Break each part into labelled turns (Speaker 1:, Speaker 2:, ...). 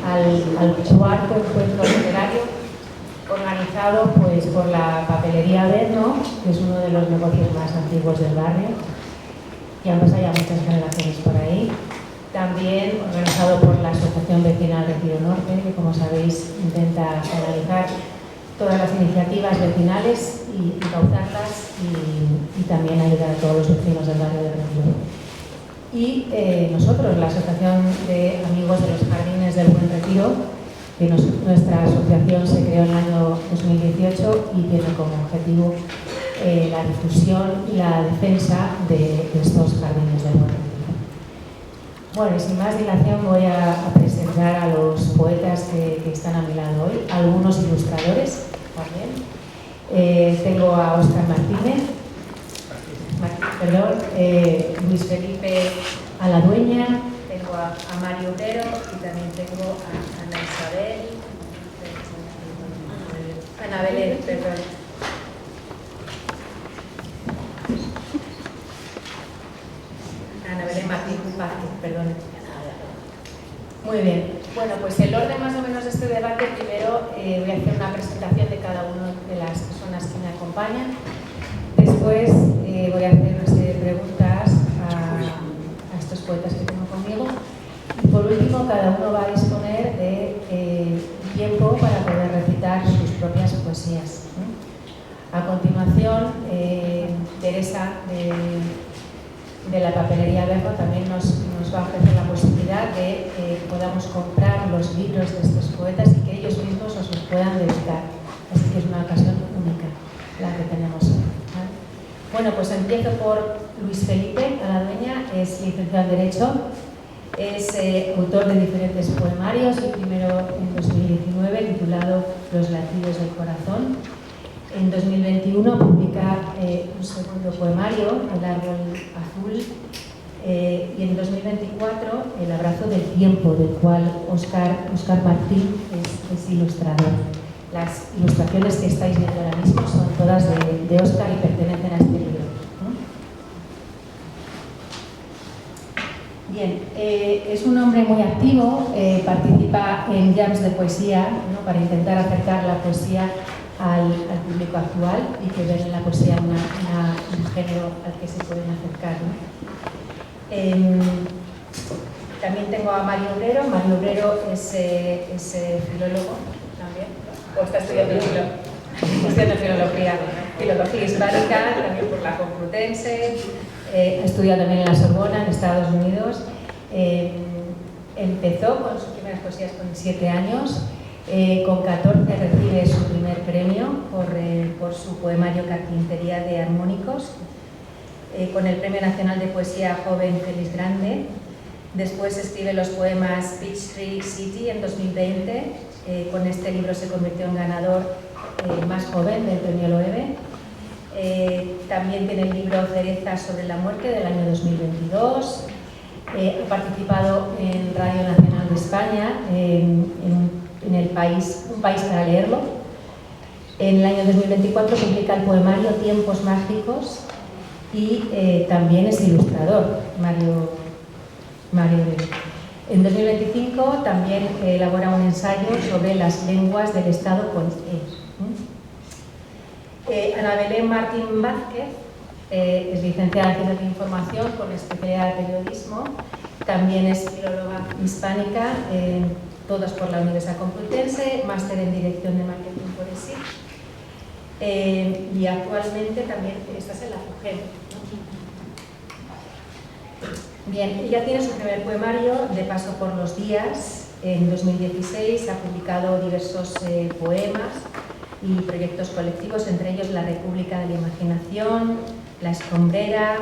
Speaker 1: al cuarto encuentro literario organizado pues, por la papelería Berno, que es uno de los negocios más antiguos del barrio, y han pasado ya muchas generaciones por ahí. También organizado por la Asociación Vecinal Retiro Norte, que como sabéis intenta analizar todas las iniciativas vecinales y encauzarlas y también ayudar a todos los vecinos del barrio de Retiro. Y nosotros, la Asociación de Amigos de los Jardines del Buen Retiro, que nuestra asociación se creó en el año 2018 y tiene como objetivo la difusión y la defensa de estos jardines del Buen Retiro. Bueno, y sin más dilación voy a presentar a los poetas que están a mi lado hoy, algunos ilustradores también. Tengo a Óscar Martínez, Luis Felipe Aladueña, tengo a Mario Obrero y también tengo a Ana Belén, Ana Belén Martín Vázquez, perdón. Muy bien. Bueno, pues el orden más o menos de este debate, primero voy a hacer una presentación de cada una de las personas que me acompañan. Después voy a hacer una serie de preguntas a estos poetas que tengo conmigo. Y por último, cada uno va a disponer de tiempo para poder recitar sus propias poesías, ¿no? A continuación, Teresa de la papelería Berno también nos va a ofrecer la posibilidad de que podamos comprar los libros de estos poetas y que ellos mismos nos los puedan dedicar. Así que es una ocasión única la que tenemos hoy, ¿vale? Bueno, pues empiezo por Luis Felipe Aladueña, es licenciado en Derecho, es autor de diferentes poemarios, el primero en 2019 titulado Los latidos del corazón. En 2021 publica un segundo poemario, El árbol azul, y en 2024 El abrazo del tiempo, del cual Óscar Martín es ilustrador. Las ilustraciones que estáis viendo ahora mismo son todas de Óscar y pertenecen a este libro, ¿no? Bien, es un hombre muy activo, participa en jams de poesía, ¿no? Para intentar acercar la poesía al público actual y que ven en la poesía un género al que se pueden acercar, ¿no? También tengo a Mario Obrero. Mario Obrero es filólogo también, o está estudiando filología hispánica, también por la Complutense, ha estudiado también en la Sorbona, en Estados Unidos. Empezó con sus primeras poesías con 7 años. Con 14 recibe su primer premio por su poemario Carpintería de Armónicos, con el Premio Nacional de Poesía Joven Félix Grande. Después escribe los poemas Peachtree City en 2020. Con este libro se convirtió en ganador más joven del Premio Loewe. También tiene el libro Cereza sobre la muerte del año 2022. Ha participado en Radio Nacional de España, en el país, Un país para leerlo. En el año 2024 publica el poemario Tiempos mágicos y también es ilustrador, Mario Obrero. En 2025 también elabora un ensayo sobre las lenguas del Estado con Ana Belén Martín Vázquez es licenciada en Ciencias de Información con especialidad de periodismo, también es filóloga hispánica, todos por la Universidad Complutense, máster en Dirección de Marketing por ESIC, y actualmente también estás en la FUGEM, ¿no? Bien, ella tiene su primer poemario, De paso por los días, en 2016, ha publicado diversos poemas y proyectos colectivos, entre ellos La República de la Imaginación, La Escombrera,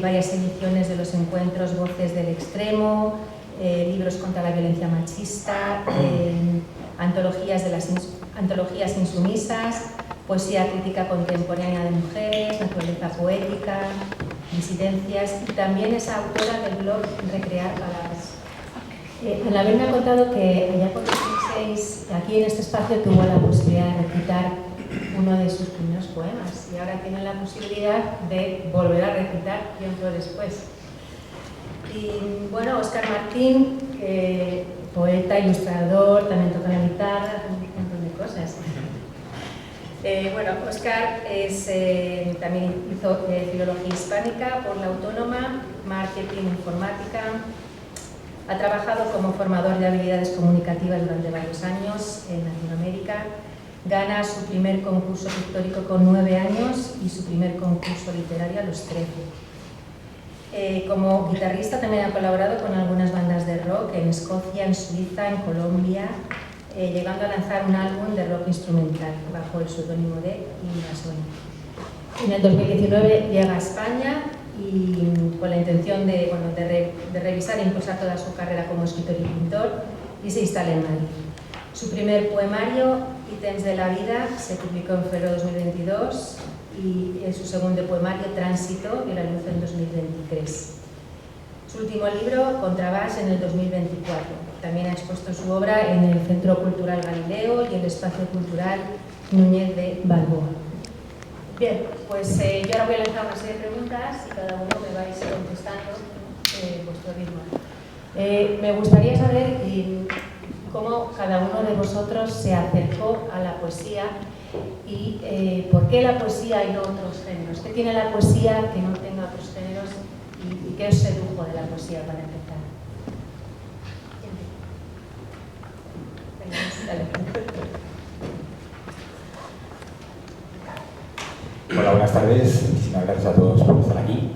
Speaker 1: varias ediciones de los encuentros Voces del Extremo, libros contra la violencia machista, antologías insumisas, poesía crítica contemporánea de mujeres, naturaleza poética, disidencias, y también es autora del blog Recrear Palabras. Ana Belén me ha contado que allá por 2006, aquí en este espacio, tuvo la posibilidad de recitar uno de sus primeros poemas y ahora tiene la posibilidad de volver a recitar tiempo después. Y bueno, Óscar Martín poeta, ilustrador, también toca la guitarra, un montón de cosas. Bueno, Óscar también hizo Filología Hispánica por la Autónoma, Marketing Informática. Ha trabajado como formador de habilidades comunicativas durante varios años en Latinoamérica. Gana su primer concurso pictórico con 9 años y su primer concurso literario a los 13. Como guitarrista también ha colaborado con algunas bandas de rock en Escocia, en Suiza, en Colombia, llegando a lanzar un álbum de rock instrumental bajo el seudónimo de Invasoni. En el 2019 llega a España y con la intención de revisar e impulsar toda su carrera como escritor y pintor, y se instala en Madrid. Su primer poemario, Ítems de la vida, se publicó en febrero de 2022 y su segundo poemario, Tránsito, vio la luz en 2023. Su último libro, Contrabás, en el 2024. También ha expuesto su obra en el Centro Cultural Galileo y el Espacio Cultural Núñez de Balboa. Bien, pues yo ahora voy a lanzar una serie de preguntas y cada uno me vais contestando vuestro ritmo. Me gustaría saber cómo cada uno de vosotros se acercó a la poesía y por qué la poesía y no otros géneros. ¿Qué tiene la poesía que no tenga otros géneros y qué os sedujo de la poesía para empezar?
Speaker 2: Hola, buenas tardes. Muchísimas gracias a todos por estar aquí.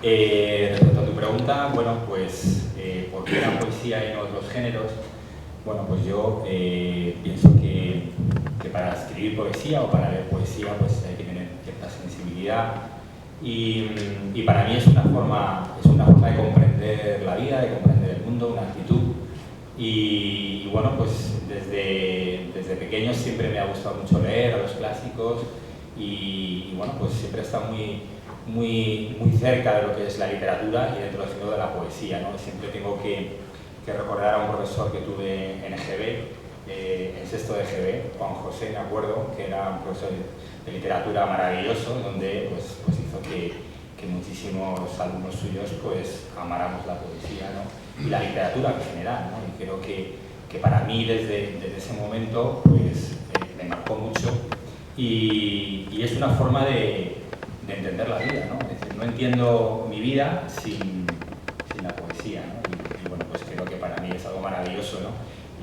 Speaker 2: Respecto a tu pregunta, bueno, pues, ¿por qué la poesía y no otros géneros? Bueno, pues yo pienso que para escribir poesía o para leer poesía pues hay que tener cierta sensibilidad y para mí es una forma de comprender la vida, de comprender el mundo, una actitud y bueno, pues desde pequeño siempre me ha gustado mucho leer a los clásicos y bueno, pues siempre he estado muy cerca de lo que es la literatura y dentro de la poesía, ¿no? Siempre tengo que recordar a un profesor que tuve en EGB, en sexto de EGB, Juan José, me acuerdo, que era un profesor de literatura maravilloso, donde pues hizo que muchísimos alumnos suyos pues amáramos la poesía, ¿no? Y la literatura en general, ¿no? Y creo que para mí desde ese momento pues me marcó mucho y es una forma de entender la vida, ¿no? Es decir, no entiendo mi vida sin la poesía, ¿no? Y bueno, pues creo que para mí es algo maravilloso, ¿no?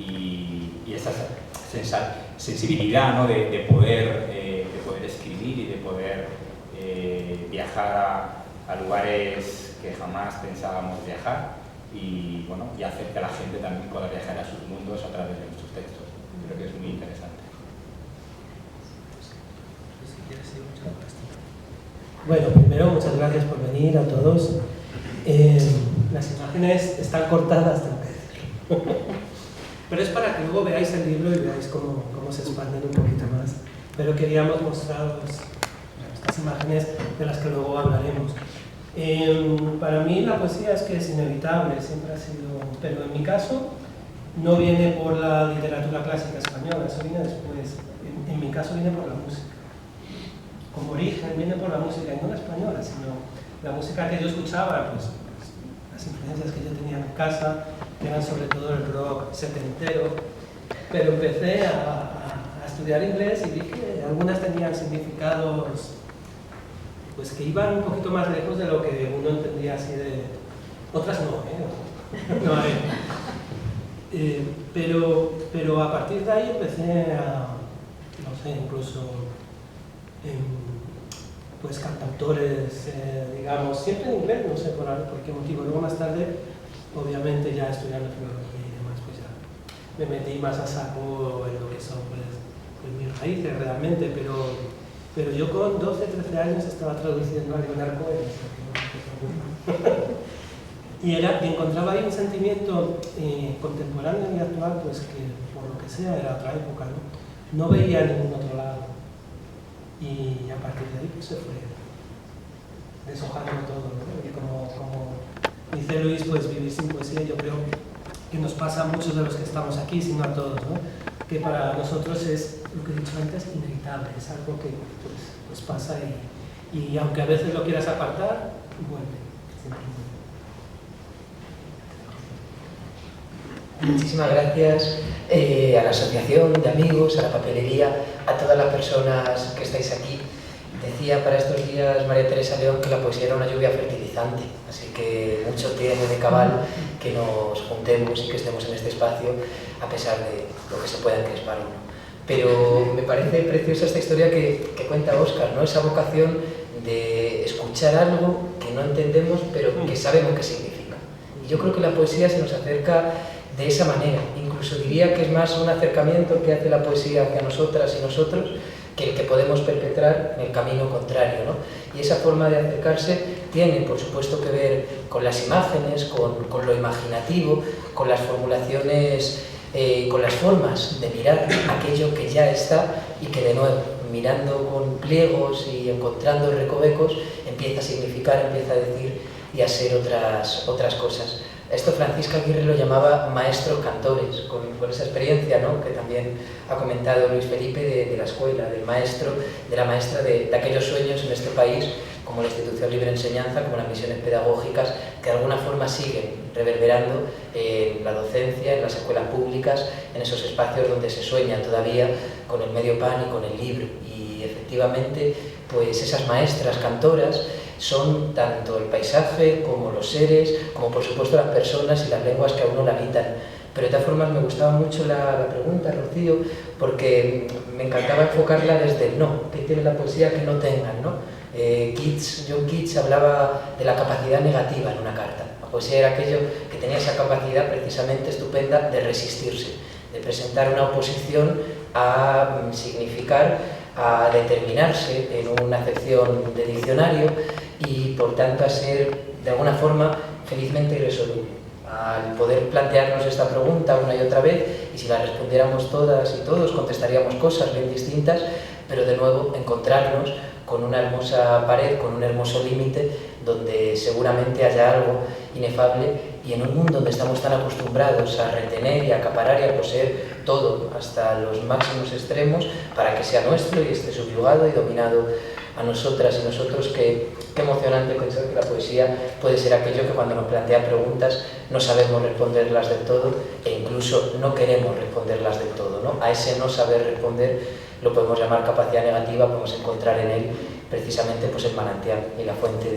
Speaker 2: Y esa sensibilidad, ¿no? de poder escribir y de poder viajar a lugares que jamás pensábamos viajar y, bueno, y hacer que la gente también pueda viajar a sus mundos a través de nuestros textos. Creo que es muy interesante.
Speaker 3: Bueno, primero, muchas gracias por venir a todos. Las imágenes están cortadas, tengo que decirlo. Pero es para que luego veáis el libro y veáis cómo se expanden un poquito más. Pero queríamos mostraros estas imágenes de las que luego hablaremos. Para mí la poesía es que es inevitable, siempre ha sido... Pero en mi caso no viene por la literatura clásica española, eso viene después. En mi caso viene por la música. Como origen viene por la música, y no la española, sino la música que yo escuchaba, pues las influencias que yo tenía en casa, que eran sobre todo el rock setentero, pero empecé a estudiar inglés y vi que algunas tenían significados pues que iban un poquito más lejos de lo que uno entendía así de... Otras no, pero a partir de ahí empecé a, no sé, incluso pues cantautores, digamos, siempre en inglés, no sé por qué motivo. Luego más tarde, obviamente ya estudiando filología y demás, pues ya me metí más a saco en lo que son pues mis raíces realmente, pero yo con 12, 13 años estaba traduciendo a Leonardo y encontraba ahí un sentimiento contemporáneo y actual, pues que por lo que sea era otra época, no veía ningún otro lado. Y a partir de ahí pues se fue deshojando todo, ¿no? Y como dice Luis, pues vivir sin poesía yo creo que nos pasa a muchos de los que estamos aquí, sino a todos, ¿no? Que para nosotros es, lo que he dicho antes, inevitable, es algo que pues pasa y aunque a veces lo quieras apartar, vuelve, siempre vuelve.
Speaker 4: Muchísimas gracias a la asociación de amigos, a la papelería, a todas las personas que estáis aquí. Decía para estos días María Teresa León que la poesía era una lluvia fertilizante, así que mucho tiene de cabal que nos juntemos y que estemos en este espacio a pesar de lo que se pueda encrespar uno. Pero me parece preciosa esta historia que cuenta Óscar, ¿no? Esa vocación de escuchar algo que no entendemos pero que sabemos qué significa. Y yo creo que la poesía se nos acerca de esa manera, incluso diría que es más un acercamiento que hace la poesía hacia nosotras y nosotros que el que podemos perpetrar en el camino contrario, ¿no? Y esa forma de acercarse tiene, por supuesto, que ver con las imágenes, con lo imaginativo, con las formulaciones, con las formas de mirar aquello que ya está y que, de nuevo, mirando con pliegos y encontrando recovecos, empieza a significar, empieza a decir y a ser otras cosas. Esto Francisca Aguirre lo llamaba maestros cantores, con esa experiencia, ¿no?, que también ha comentado Luis Felipe de la escuela, del maestro, de la maestra de aquellos sueños en este país, como la Institución Libre Enseñanza, como las misiones pedagógicas, que de alguna forma siguen reverberando en la docencia, en las escuelas públicas, en esos espacios donde se sueña todavía con el medio pan y con el libro. Y efectivamente, pues esas maestras cantoras son tanto el paisaje como los seres, como por supuesto las personas y las lenguas que a uno la habitan. Pero de todas formas me gustaba mucho la pregunta, Rocío, porque me encantaba enfocarla desde el no, que tiene la poesía que no tengan, ¿no? John Keats hablaba de la capacidad negativa en una carta. La poesía era aquello que tenía esa capacidad precisamente estupenda de resistirse, de presentar una oposición a significar, a determinarse en una acepción de diccionario y por tanto a ser de alguna forma felizmente irresoluble. Al poder plantearnos esta pregunta una y otra vez, y si la respondiéramos todas y todos contestaríamos cosas bien distintas, pero de nuevo encontrarnos con una hermosa pared, con un hermoso límite donde seguramente haya algo inefable, y en un mundo donde estamos tan acostumbrados a retener y a acaparar y a poseer todo hasta los máximos extremos para que sea nuestro y esté subyugado y dominado a nosotras y nosotros, qué emocionante pensar que la poesía puede ser aquello que cuando nos plantea preguntas no sabemos responderlas del todo e incluso no queremos responderlas del todo, ¿no? A ese no saber responder lo podemos llamar capacidad negativa, podemos encontrar en él precisamente pues el manantial y la fuente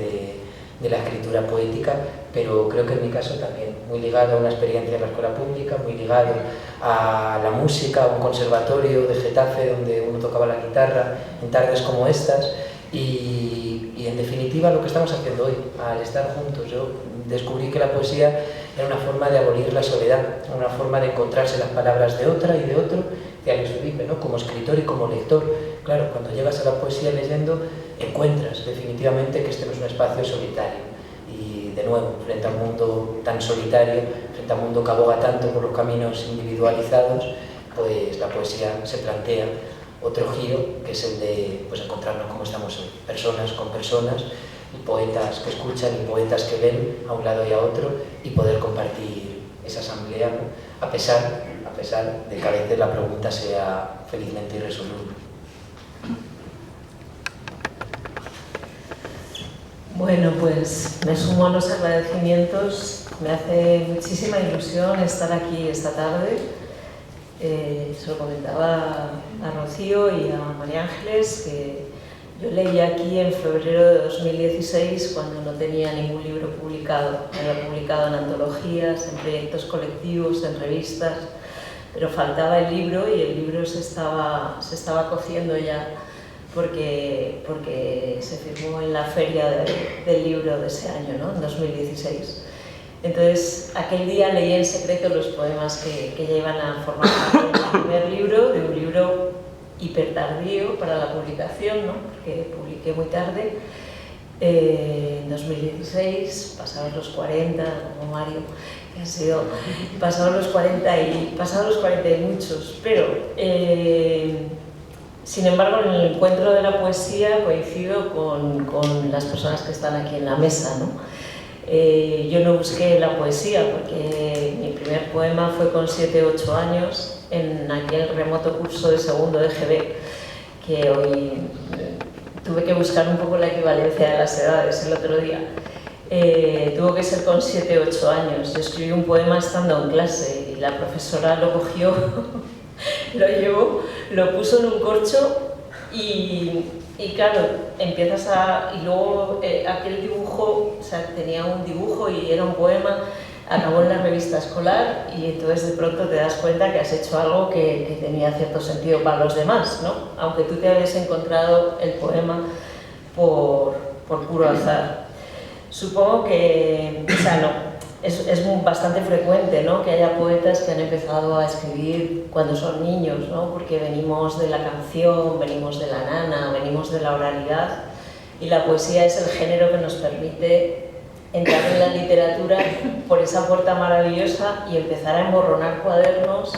Speaker 4: de la escritura poética, pero creo que en mi caso también, muy ligado a una experiencia en la escuela pública, muy ligado a la música, a un conservatorio de Getafe donde uno tocaba la guitarra en tardes como estas, y en definitiva lo que estamos haciendo hoy, al estar juntos. Yo descubrí que la poesía era una forma de abolir la soledad, una forma de encontrarse las palabras de otra y de otro, de Alex Felipe, ¿no?, como escritor y como lector. Claro, cuando llegas a la poesía leyendo, encuentras definitivamente que este no es un espacio solitario. Y de nuevo, frente a un mundo tan solitario, frente a un mundo que aboga tanto por los caminos individualizados, pues la poesía se plantea otro giro, que es el de pues, encontrarnos como estamos hoy, personas con personas, y poetas que escuchan y poetas que ven a un lado y a otro, y poder compartir esa asamblea, ¿no?, a pesar de que a veces la pregunta sea felizmente irresoluble.
Speaker 5: Bueno, pues me sumo a los agradecimientos. Me hace muchísima ilusión estar aquí esta tarde. Se lo comentaba a Rocío y a María Ángeles, que yo leí aquí en febrero de 2016, cuando no tenía ningún libro publicado. Era publicado en antologías, en proyectos colectivos, en revistas, pero faltaba el libro, y el libro se estaba cociendo ya, porque se firmó en la feria del libro de ese año, ¿no?, en 2016. Entonces, aquel día leí en secreto los poemas que ya iban a formar parte del primer libro, de un libro hipertardío para la publicación, ¿no?, porque publiqué muy tarde, en 2016, pasados los 40, como Mario, que ha sido pasados los 40 y muchos, pero sin embargo en el encuentro de la poesía coincido con las personas que están aquí en la mesa, ¿no? Yo no busqué la poesía porque mi primer poema fue con 7 u 8 años en aquel remoto curso de segundo de GB, que hoy tuve que buscar un poco la equivalencia de las edades el otro día. Tuvo que ser con 7 u 8 años. Yo escribí un poema estando en clase la profesora lo cogió, lo llevó, lo puso en un corcho y claro, empiezas a... y luego aquel dibujo, o sea, tenía un dibujo y era un poema, acabó en la revista escolar y entonces de pronto te das cuenta que has hecho algo que tenía cierto sentido para los demás, ¿no? Aunque tú te habías encontrado el poema por puro azar. Supongo que, o sea, no, es bastante frecuente, ¿no?, que haya poetas que han empezado a escribir cuando son niños, ¿no?, porque venimos de la canción, venimos de la nana, venimos de la oralidad, y la poesía es el género que nos permite entrar en la literatura por esa puerta maravillosa y empezar a emborronar cuadernos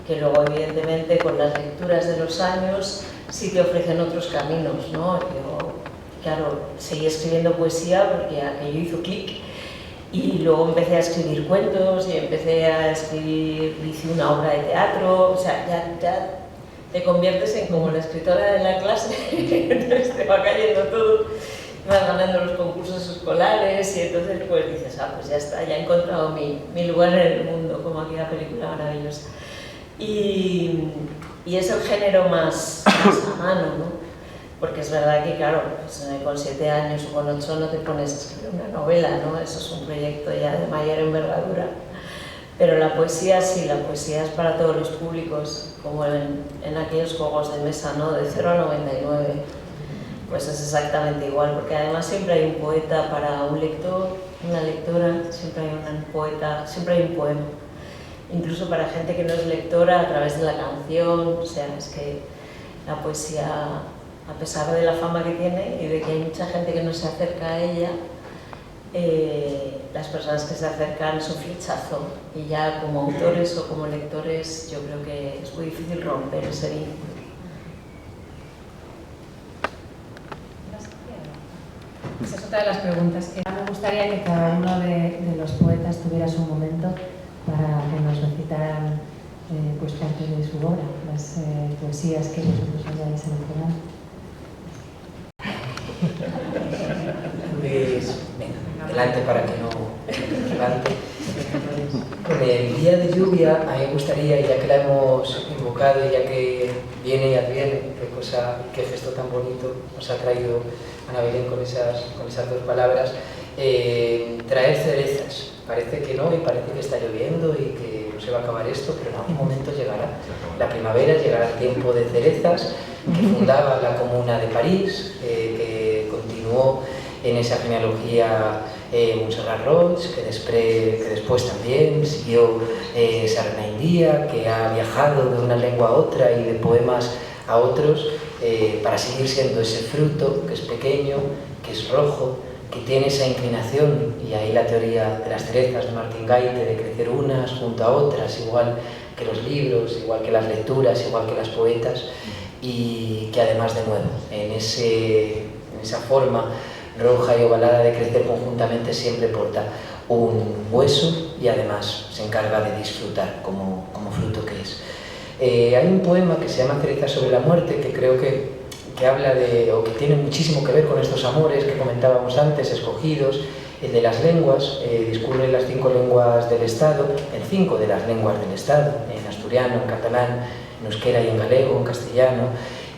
Speaker 5: que luego, evidentemente, con las lecturas de los años sí te ofrecen otros caminos, ¿no? Yo, claro, seguí escribiendo poesía porque aquello hizo clic y luego empecé a escribir cuentos y empecé a escribir, hice una obra de teatro, o sea, ya te conviertes en como la escritora de la clase, entonces te va cayendo todo, vas ganando los concursos escolares y entonces pues dices, pues ya está, ya he encontrado mi lugar en el mundo, como aquella película maravillosa. Y es el género más a mano, ¿no? Porque es verdad que, claro, pues con 7 años o con 8 no te pones a escribir una novela, ¿no? Eso es un proyecto ya de mayor envergadura. Pero la poesía sí, la poesía es para todos los públicos, como en aquellos juegos de mesa, ¿no?, de 0 a 99. Pues es exactamente igual, porque además siempre hay un poeta para un lector, una lectora, siempre hay un poeta, siempre hay un poema. Incluso para gente que no es lectora, a través de la canción, o sea, es que la poesía, a pesar de la fama que tiene y de que hay mucha gente que no se acerca a ella, las personas que se acercan son flechazo, y ya como autores o como lectores yo creo que es muy difícil romper ese vínculo.
Speaker 1: Esa es otra de las preguntas que me gustaría que cada uno de los poetas tuviera su momento para que nos recitaran pues parte de su obra, las poesías que vosotros hayáis seleccionado.
Speaker 4: Pues, venga, adelante para que no levante. Con el día de lluvia, a mí me gustaría, ya que la hemos invocado y ya que viene y adviene, qué gesto tan bonito nos ha traído Ana Belén con esas 2 palabras, traer cerezas. Parece que no, y parece que está lloviendo y que no se va a acabar esto, pero en algún momento llegará la primavera, llegará el tiempo de cerezas, que fundaba la Comuna de París, que continuó en esa genealogía Montserrat Roig, que después también siguió Serena India, que ha viajado de una lengua a otra y de poemas a otros para seguir siendo ese fruto que es pequeño, que es rojo, que tiene esa inclinación, y ahí la teoría de las cerezas de Martín Gaite, de crecer unas junto a otras, igual que los libros, igual que las lecturas, igual que las poetas, y que además, de nuevo, en esa forma roja y ovalada de crecer conjuntamente, siempre porta un hueso y además se encarga de disfrutar como fruto que es. Hay un poema que se llama Cerezas sobre la muerte, que creo que habla de, o que tiene muchísimo que ver con estos amores que comentábamos antes, escogidos, el de las lenguas. Discurre las 5 lenguas del Estado, en 5 de las lenguas del Estado, en asturiano, en catalán, en euskera y en galego, en castellano,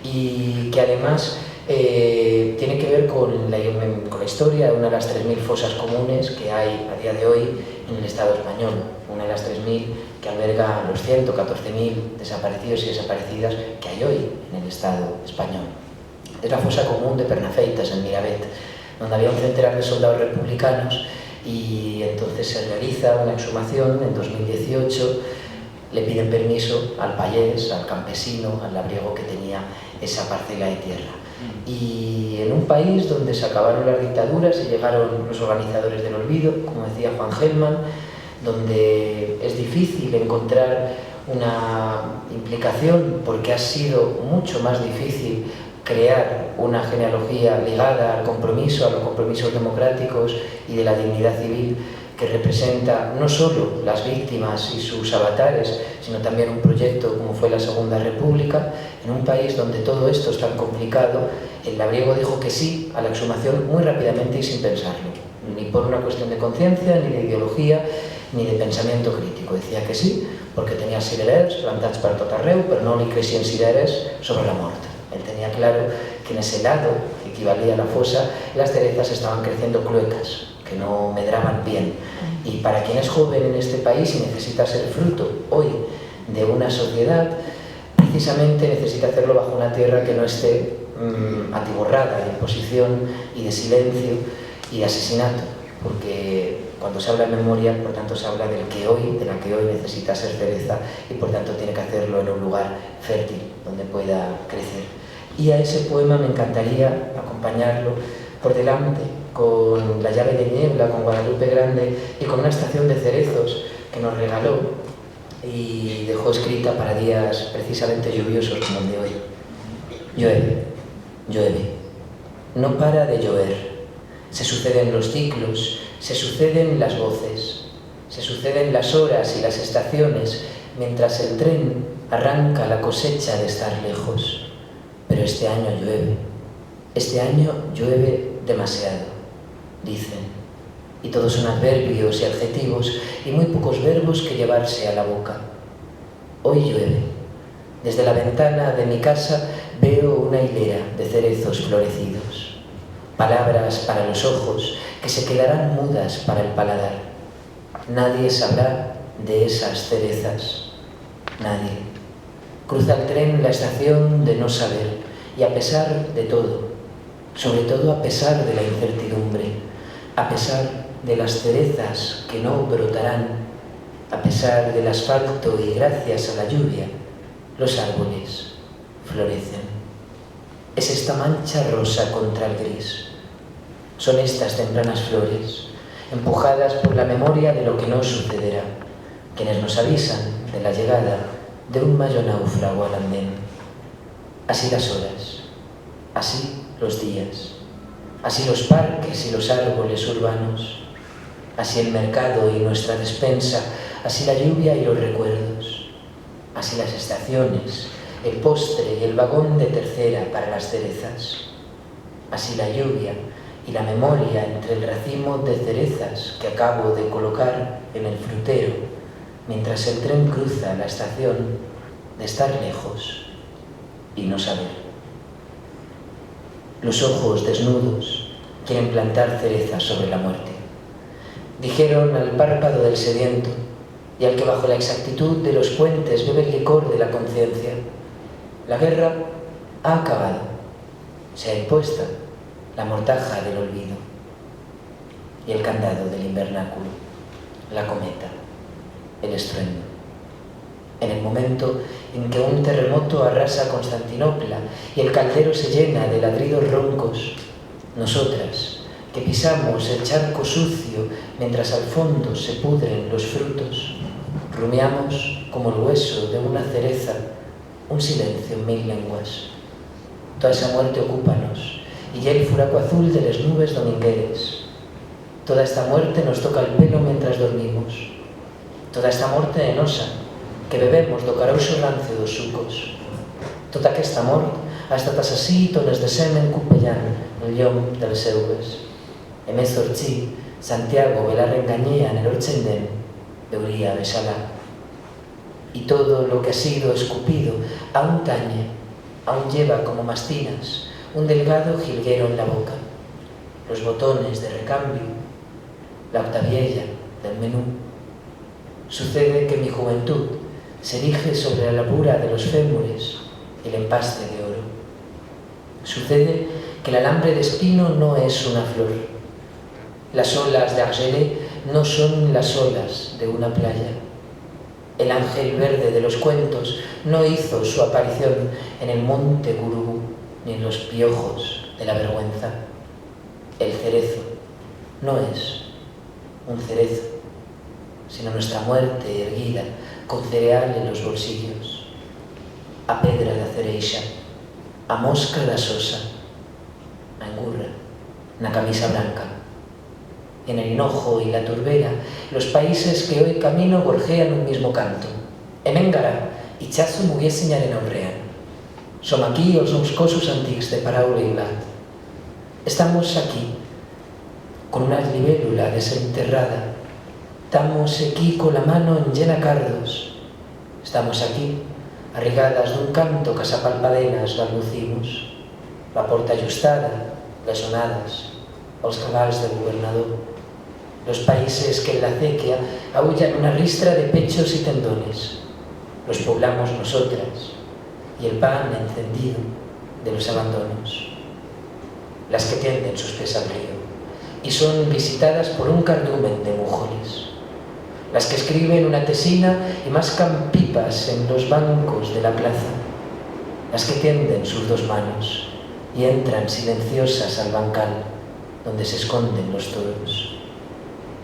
Speaker 4: y que además tiene que ver con la historia de una de las 3.000 fosas comunes que hay a día de hoy en el Estado español, una de las 3.000 que alberga los 114.000 desaparecidos y desaparecidas que hay hoy en el Estado español. Es la fosa común de Pernafeitas, en Miravet, donde había un centenar de soldados republicanos, y entonces se realiza una exhumación en 2018. Le piden permiso al payés, al campesino, al labriego que tenía esa parcela de tierra. Y en un país donde se acabaron las dictaduras y llegaron los organizadores del olvido, como decía Juan Gelman, donde es difícil encontrar una implicación porque ha sido mucho más difícil crear una genealogía ligada al compromiso, a los compromisos democráticos y de la dignidad civil, que representa no solo las víctimas y sus avatares, sino también un proyecto como fue la Segunda República. En un país donde todo esto es tan complicado, el labriego dijo que sí a la exhumación muy rápidamente y sin pensarlo, ni por una cuestión de conciencia ni de ideología, ni de pensamiento crítico. Decía que sí, porque tenía cirerers plantats per tot arreu, però no li creixien cirerers sobre la mort. Él tenía claro que en ese lado, que equivalía a la fosa, las cerezas estaban creciendo cluecas, que no medraban bien. Y para quien es joven en este país y necesita ser fruto hoy de una sociedad, precisamente necesita hacerlo bajo una tierra que no esté atiborrada de imposición y de silencio y de asesinato, porque cuando se habla de memoria, por tanto se habla del que hoy, de la que hoy necesita ser cereza y por tanto tiene que hacerlo en un lugar fértil donde pueda crecer. Y a ese poema me encantaría acompañarlo por delante con La llave de niebla, con Guadalupe Grande y con una estación de cerezos que nos regaló y dejó escrita para días precisamente lluviosos como el de hoy. Llueve, llueve, no para de llover. Se suceden los ciclos, se suceden las voces, se suceden las horas y las estaciones mientras el tren arranca la cosecha de estar lejos. Pero este año llueve demasiado, dicen, y todos son adverbios y adjetivos y muy pocos verbos que llevarse a la boca. Hoy llueve. Desde la ventana de mi casa veo una hilera de cerezos florecidos, palabras para los ojos que se quedarán mudas para el paladar. Nadie sabrá de esas cerezas, nadie. Cruza el tren la estación de no saber y a pesar de todo, sobre todo a pesar de la incertidumbre, a pesar de las cerezas que no brotarán, a pesar del asfalto y gracias a la lluvia, los árboles florecen. Es esta mancha rosa contra el gris. Son estas tempranas flores, empujadas por la memoria de lo que no sucederá, quienes nos avisan de la llegada de un mayo náufrago al andén. Así las horas, así los días, así los parques y los árboles urbanos, así el mercado y nuestra despensa, así la lluvia y los recuerdos, así las estaciones, el postre y el vagón de tercera para las cerezas, así la lluvia y la memoria entre el racimo de cerezas que acabo de colocar en el frutero mientras el tren cruza la estación de estar lejos y no saber. Los ojos desnudos quieren plantar cerezas sobre la muerte. Dijeron al párpado del sediento y al que bajo la exactitud de los puentes bebe el licor de la conciencia: la guerra ha acabado, se ha impuesto la mortaja del olvido y el candado del invernáculo, la cometa, el estruendo. En el momento en que un terremoto arrasa Constantinopla y el caldero se llena de ladridos roncos, nosotras, que pisamos el charco sucio mientras al fondo se pudren los frutos, rumiamos como el hueso de una cereza un silencio en 1000 lenguas. Toda esa muerte ocúpanos y ya el furaco azul de las nubes domingueres. Toda esta muerte nos toca el pelo mientras dormimos. Toda esta morte enosa que bebemos do carouxo rancio dos sucos. Tota aquesta mort ha estat assassí tones de semen cupellant el llom dels seues. E mezortzi, Santiago Belarren gainean erortzen den, veuría besala. Y todo lo que ha sido escupido aún tañe, aún lleva como mastinas un delgado jilguero en la boca, los botones de recambio, la octaviella del menú. Sucede que mi juventud se erige sobre la labura de los fémures y el empaste de oro. Sucede que el alambre de espino no es una flor. Las olas de Argelé no son las olas de una playa. El ángel verde de los cuentos no hizo su aparición en el monte Gurú ni en los piojos de la vergüenza. El cerezo no es un cerezo, sino nuestra muerte erguida con cereal en los bolsillos, a pedra da cereixa, a mosca da sosa, a engurra, na camisa branca. En el hinojo y la turbera, los países que hoy camino gorjean un mismo canto. Hemen gara, itxaso mugiezinaren aurrean. Som aquí os uns cosos antics de paraula y blat. Estamos aquí, con una libélula desenterrada, Estamos aquí cola mano en llena cardos. Estamos aquí, arrigadas dun canto que as apalpadenas balbucimos. La porta ajustada, las sonadas, os cabals del gobernador. Los países que en la acequia aullan una ristra de pechos y tendones. Los poblamos nosotras y el pan encendido de los abandonos. Las que tienden sus pies al río y son visitadas por un cardumen de mujeres. Las que escriben una tesina y mascan pipas en los bancos de la plaza. Las que tienden sus dos manos y entran silenciosas al bancal donde se esconden los toros.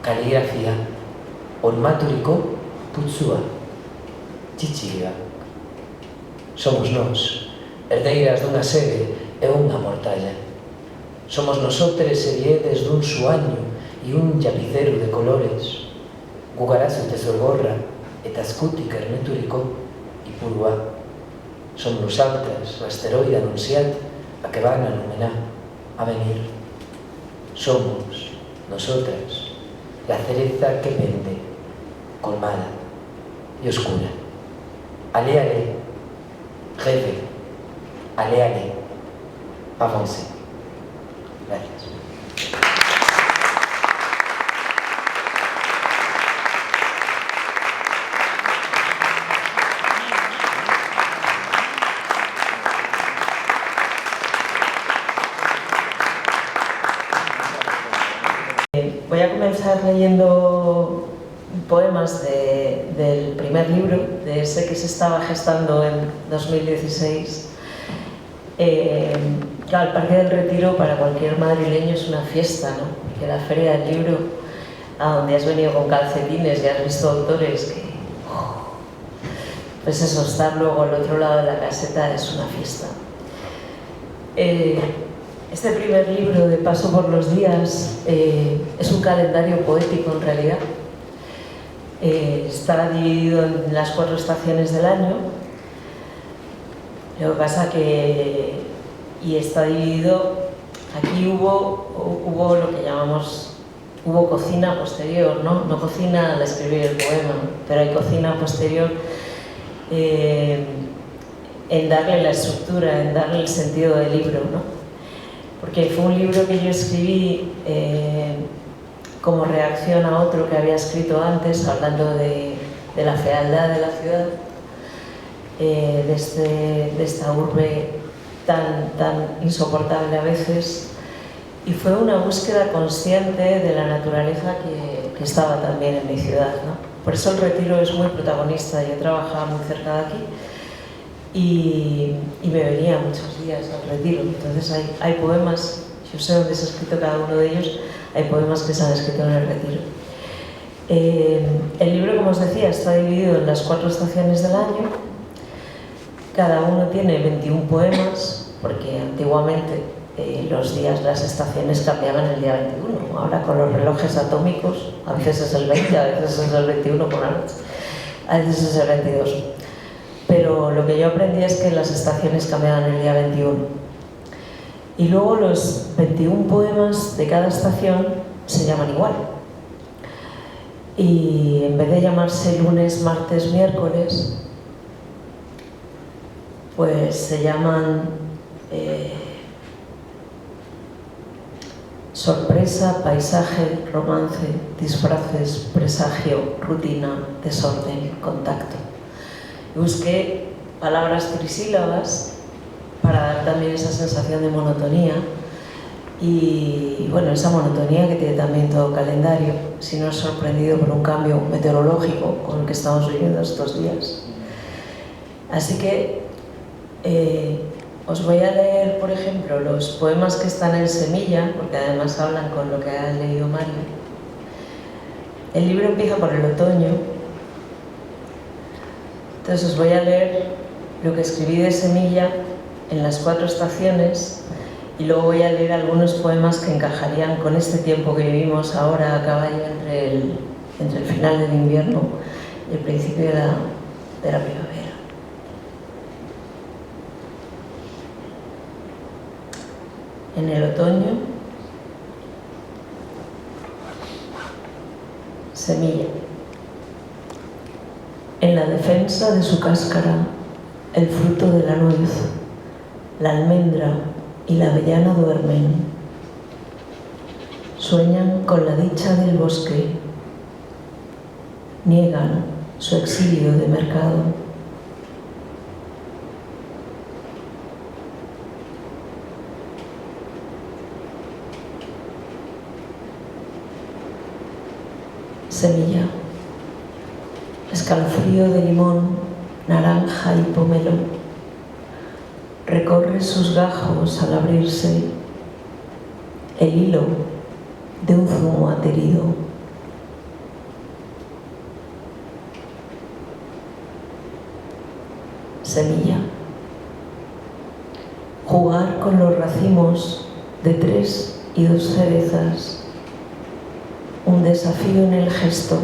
Speaker 4: Caligrafía, olmáturiko, putzua, chichiga. Somos nós, herdeiras dunha sede e unha mortalla. Somos nosotres heriedes dun suaño e un lapicero de colores. Gugarazu tezorgorra eta azkutik erneturiko ipurua. Somos altas, o asteroide anunciat a que van a anomenar a venir. Somos, nosotras, la cereza que pende, colmada y oscura. Ale, ale, rêve, ale, ale, avancez. Gracias.
Speaker 5: Voy a comenzar leyendo poemas del primer libro, de ese que se estaba gestando en 2016. Claro, el Parque del Retiro para cualquier madrileño es una fiesta, ¿no? Porque la Feria del Libro, a donde has venido con calcetines y has visto autores que... pues eso, estar luego al otro lado de la caseta es una fiesta. Este primer libro, de Paso por los días, es un calendario poético en realidad. Está dividido en las 4 estaciones del año. Lo que pasa que... y está dividido... aquí hubo lo que llamamos... hubo cocina posterior, ¿no? No cocina al escribir el poema, pero hay cocina posterior en darle la estructura, en darle el sentido del libro, ¿no? Porque fue un libro que yo escribí como reacción a otro que había escrito antes, hablando de la fealdad de la ciudad, de esta urbe tan insoportable a veces, y fue una búsqueda consciente de la naturaleza que estaba también en mi ciudad, ¿no? Por eso el Retiro es muy protagonista. Yo trabajaba muy cerca de aquí y me venía muchos días al Retiro. Entonces hay poemas, yo sé dónde se ha escrito cada uno de ellos, hay poemas que se han escrito en el Retiro. El libro, como os decía, está dividido en las 4 estaciones del año. Cada uno tiene 21 poemas, porque antiguamente los días, las estaciones cambiaban el día 21. Ahora con los relojes atómicos, a veces es el 20, a veces es el 21 por la noche, a veces es el 22. Pero lo que yo aprendí es que las estaciones cambiaban el día 21. Y luego los 21 poemas de cada estación se llaman igual. Y en vez de llamarse lunes, martes, miércoles, pues se llaman sorpresa, paisaje, romance, disfraces, presagio, rutina, desorden, contacto. Busqué palabras trisílabas para dar también esa sensación de monotonía y, bueno, esa monotonía que tiene también todo calendario, si no es sorprendido por un cambio meteorológico con el que estamos viviendo estos días. Así que os voy a leer, por ejemplo, los poemas que están en semilla, porque además hablan con lo que ha leído Mario. El libro empieza por el otoño. Entonces os voy a leer lo que escribí de semilla en las 4 estaciones y luego voy a leer algunos poemas que encajarían con este tiempo que vivimos ahora a caballo entre el final del invierno y el principio de la primavera. En el otoño Semilla. En la defensa de su cáscara, el fruto de la nuez, la almendra y la avellana duermen. Sueñan con la dicha del bosque. Niegan su exilio de mercado. Semilla. Escalofrío de limón, naranja y pomelo. Recorre sus gajos al abrirse el hilo de un zumo aterido. Semilla. Jugar con los racimos de 3 y 2 cerezas. Un desafío en el gesto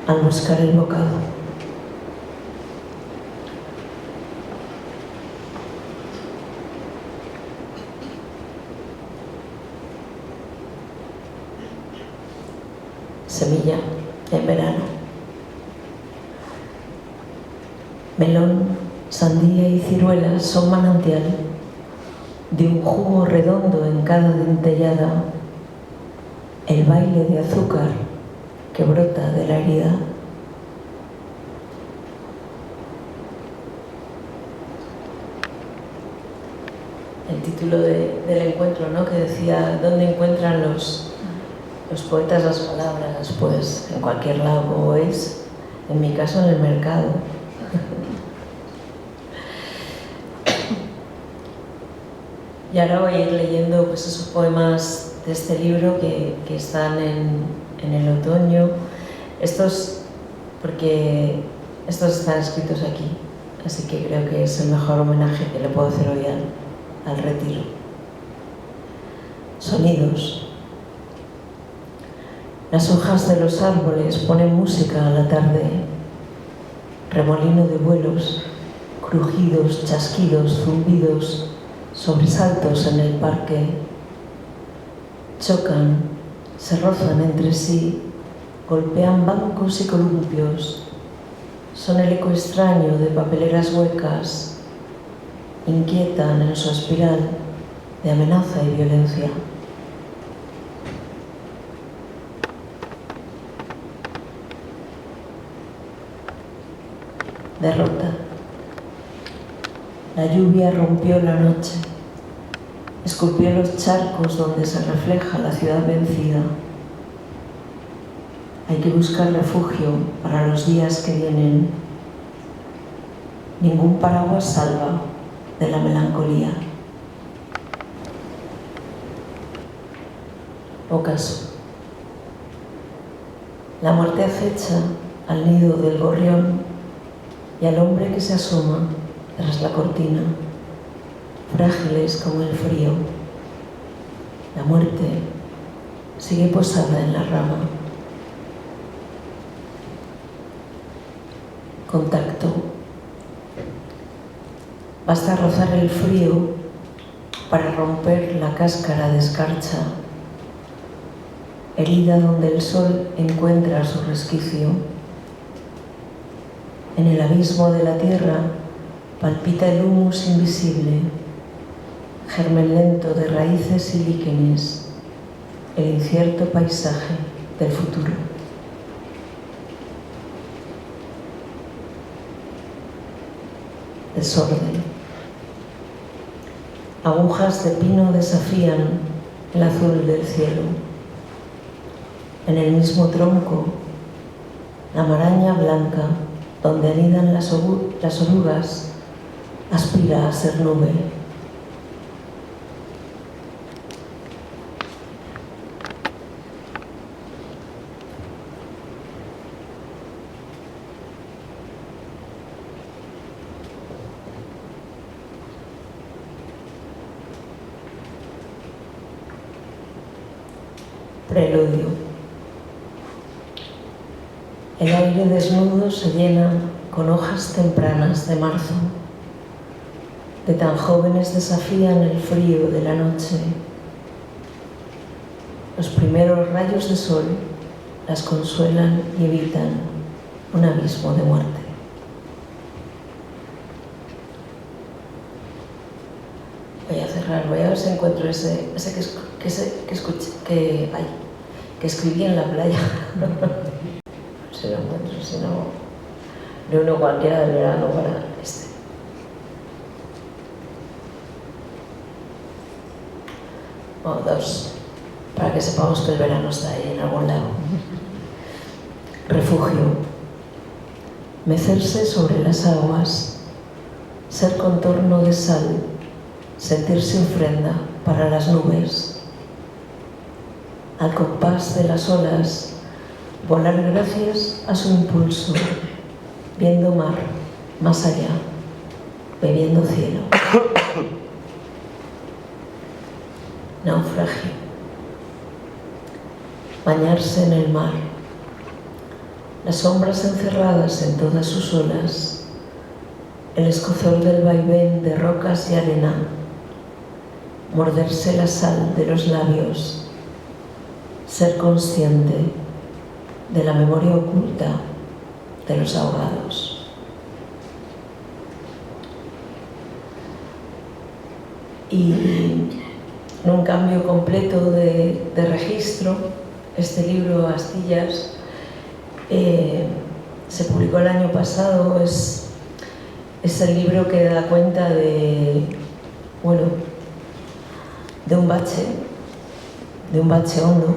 Speaker 5: al buscar el bocado. Semilla en verano. Melón, sandía y ciruelas son manantial de un jugo redondo en cada dentellada. El baile de azúcar que brota de la herida. El título del encuentro, ¿no?, que decía ¿dónde encuentran los poetas las palabras? Pues en cualquier lado, como veis, en mi caso en el mercado. Y ahora voy a ir leyendo pues esos poemas de este libro que están en el otoño. Porque estos están escritos aquí, así que creo que es el mejor homenaje que le puedo hacer hoy al retiro. Sonidos. Las hojas de los árboles ponen música a la tarde. Remolino de vuelos, crujidos, chasquidos, zumbidos, sobresaltos en el parque. Chocan, se rozan entre sí, golpean bancos y columpios. Son el eco extraño de papeleras huecas. Inquietan en su espiral de amenaza y violencia. Derrota. La lluvia rompió la noche, esculpió los charcos donde se refleja la ciudad vencida. Hay que buscar refugio para los días que vienen. Ningún paraguas salva de la melancolía. Ocaso. La muerte acecha al nido del gorrión y al hombre que se asoma tras la cortina, frágiles como el frío. La muerte sigue posada en la rama. Contacto. Basta rozar el frío para romper la cáscara de escarcha, herida donde el sol encuentra su resquicio. En el abismo de la tierra palpita el humus invisible, germen lento de raíces y líquenes, el incierto paisaje del futuro. Desorden. Agujas de pino desafían el azul del cielo. En el mismo tronco, la maraña blanca, donde anidan las orugas, aspira a ser nube. Preludio. El aire desnudo se llena con hojas tempranas de marzo. De tan jóvenes desafían el frío de la noche. Los primeros rayos de sol las consuelan y evitan un abismo de muerte. Voy a cerrar, voy a ver si encuentro ese que escribí en la playa. Si lo encuentro, si no, de uno cualquiera del verano para este. O dos, para que sepamos que el verano está ahí en algún lado. Refugio. Mecerse sobre las aguas, ser contorno de sal, sentirse ofrenda para las nubes. Al compás de las olas, volar gracias a su impulso, viendo mar más allá, bebiendo cielo. Naufragio. Bañarse en el mar. Las sombras encerradas en todas sus olas, el escozor del vaivén de rocas y arena, morderse la sal de los labios, ser consciente de la memoria oculta de los ahogados. Y en un cambio completo de registro, este libro Astillas se publicó el año pasado. Es el libro que da cuenta de un bache hondo,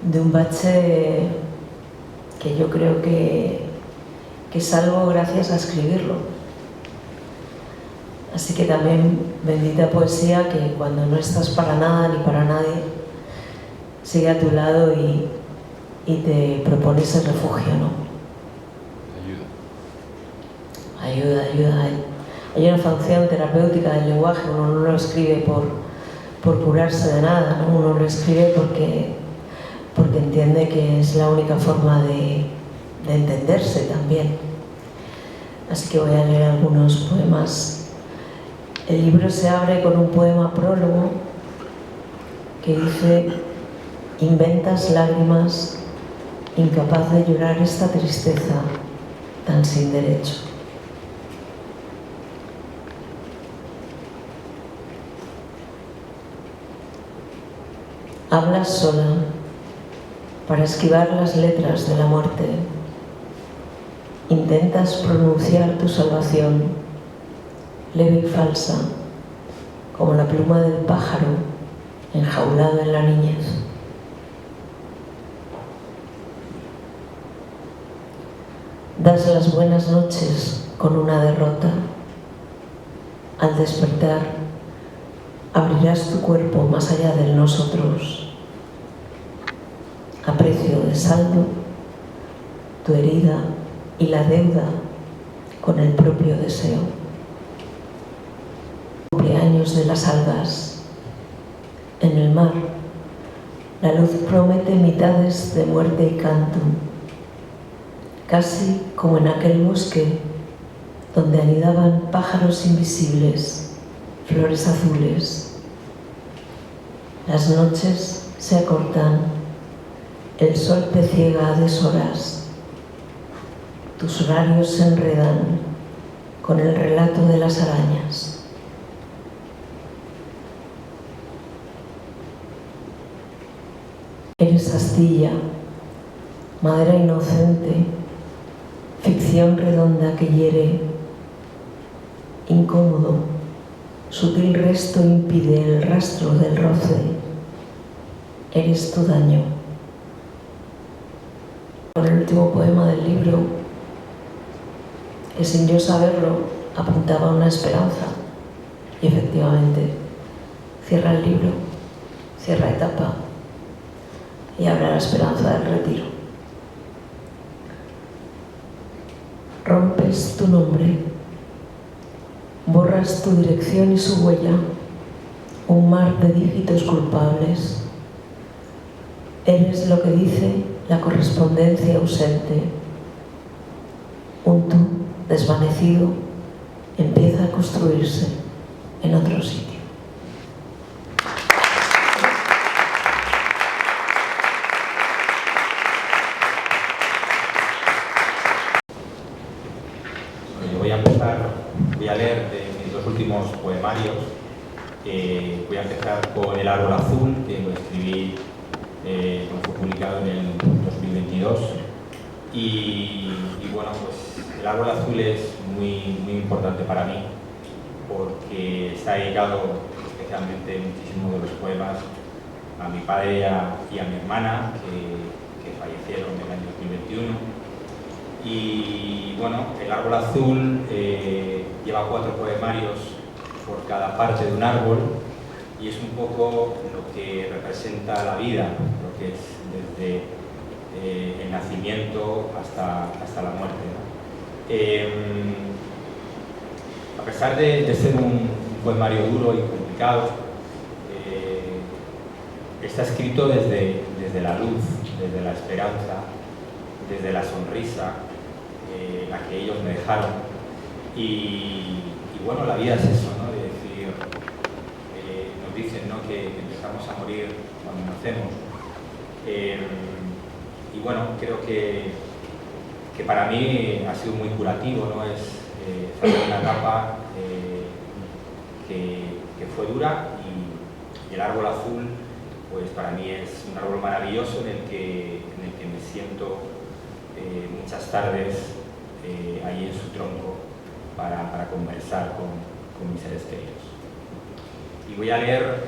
Speaker 5: de un bache que yo creo que salvo gracias a escribirlo. Así que también bendita poesía que cuando no estás para nada ni para nadie, sigue a tu lado y te propone ese refugio, ¿no? Ayuda. Hay una función terapéutica del lenguaje. Uno no lo escribe por curarse de nada, ¿no? Uno lo escribe porque entiende que es la única forma de entenderse también. Así que voy a leer algunos poemas. El libro se abre con un poema prólogo que dice: inventas lágrimas, incapaz de llorar esta tristeza tan sin derecho. Hablas sola para esquivar las letras de la muerte. Intentas pronunciar tu salvación, leve y falsa, como la pluma del pájaro enjaulado en la niñez. Das las buenas noches con una derrota. Al despertar, abrirás tu cuerpo más allá del nosotros. A precio de saldo, tu herida y la deuda con el propio deseo. Cumpleaños de las algas. En el mar, la luz promete mitades de muerte y canto, casi como en aquel bosque donde anidaban pájaros invisibles, flores azules. Las noches se acortan, el sol te ciega a deshoras, tus horarios se enredan con el relato de las arañas. Eres astilla, madera inocente, ficción redonda que hiere, incómodo, sutil resto impide el rastro del roce. Eres tu daño. Con el último poema del libro, que sin yo saberlo apuntaba a una esperanza, y efectivamente cierra el libro, cierra etapa y abre la esperanza del retiro. Rompes tu nombre, borras tu dirección y su huella, un mar de dígitos culpables. Eres lo que dice la correspondencia ausente. Un tú desvanecido empieza a construirse en otro sitio.
Speaker 2: voy a leer de mis 2 últimos poemarios. Voy a empezar con El árbol azul, que lo escribí, fue publicado en el 2022. Y bueno, pues El árbol azul es muy, muy importante para mí, porque está dedicado especialmente muchísimo de los poemas a mi padre y a mi hermana, que fallecieron en el año 2021. Y bueno, El árbol azul lleva 4 poemarios por cada parte de un árbol, y es un poco lo que representa la vida, lo que es desde el nacimiento hasta la muerte, ¿no? A pesar de ser un poemario duro y complicado, está escrito desde la luz, desde la esperanza, desde la sonrisa la que ellos me dejaron. Y bueno, la vida es eso, ¿no? De decir, nos dicen, ¿no?, que empezamos a morir cuando nacemos. Y bueno, creo que para mí ha sido muy curativo, ¿no? Es una etapa que fue dura, y el árbol azul, pues para mí es un árbol maravilloso en el que me siento muchas tardes ahí en su tronco para conversar con mis seres queridos. Y voy a leer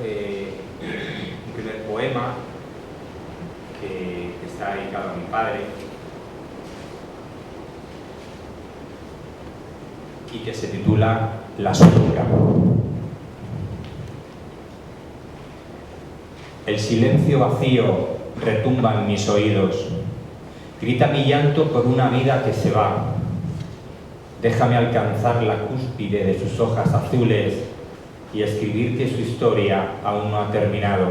Speaker 2: un primer poema que está dedicado a mi padre y que se titula La sombra. El silencio vacío retumba en mis oídos, grita mi llanto por una vida que se va. Déjame alcanzar la cúspide de sus hojas azules y escribir que su historia aún no ha terminado.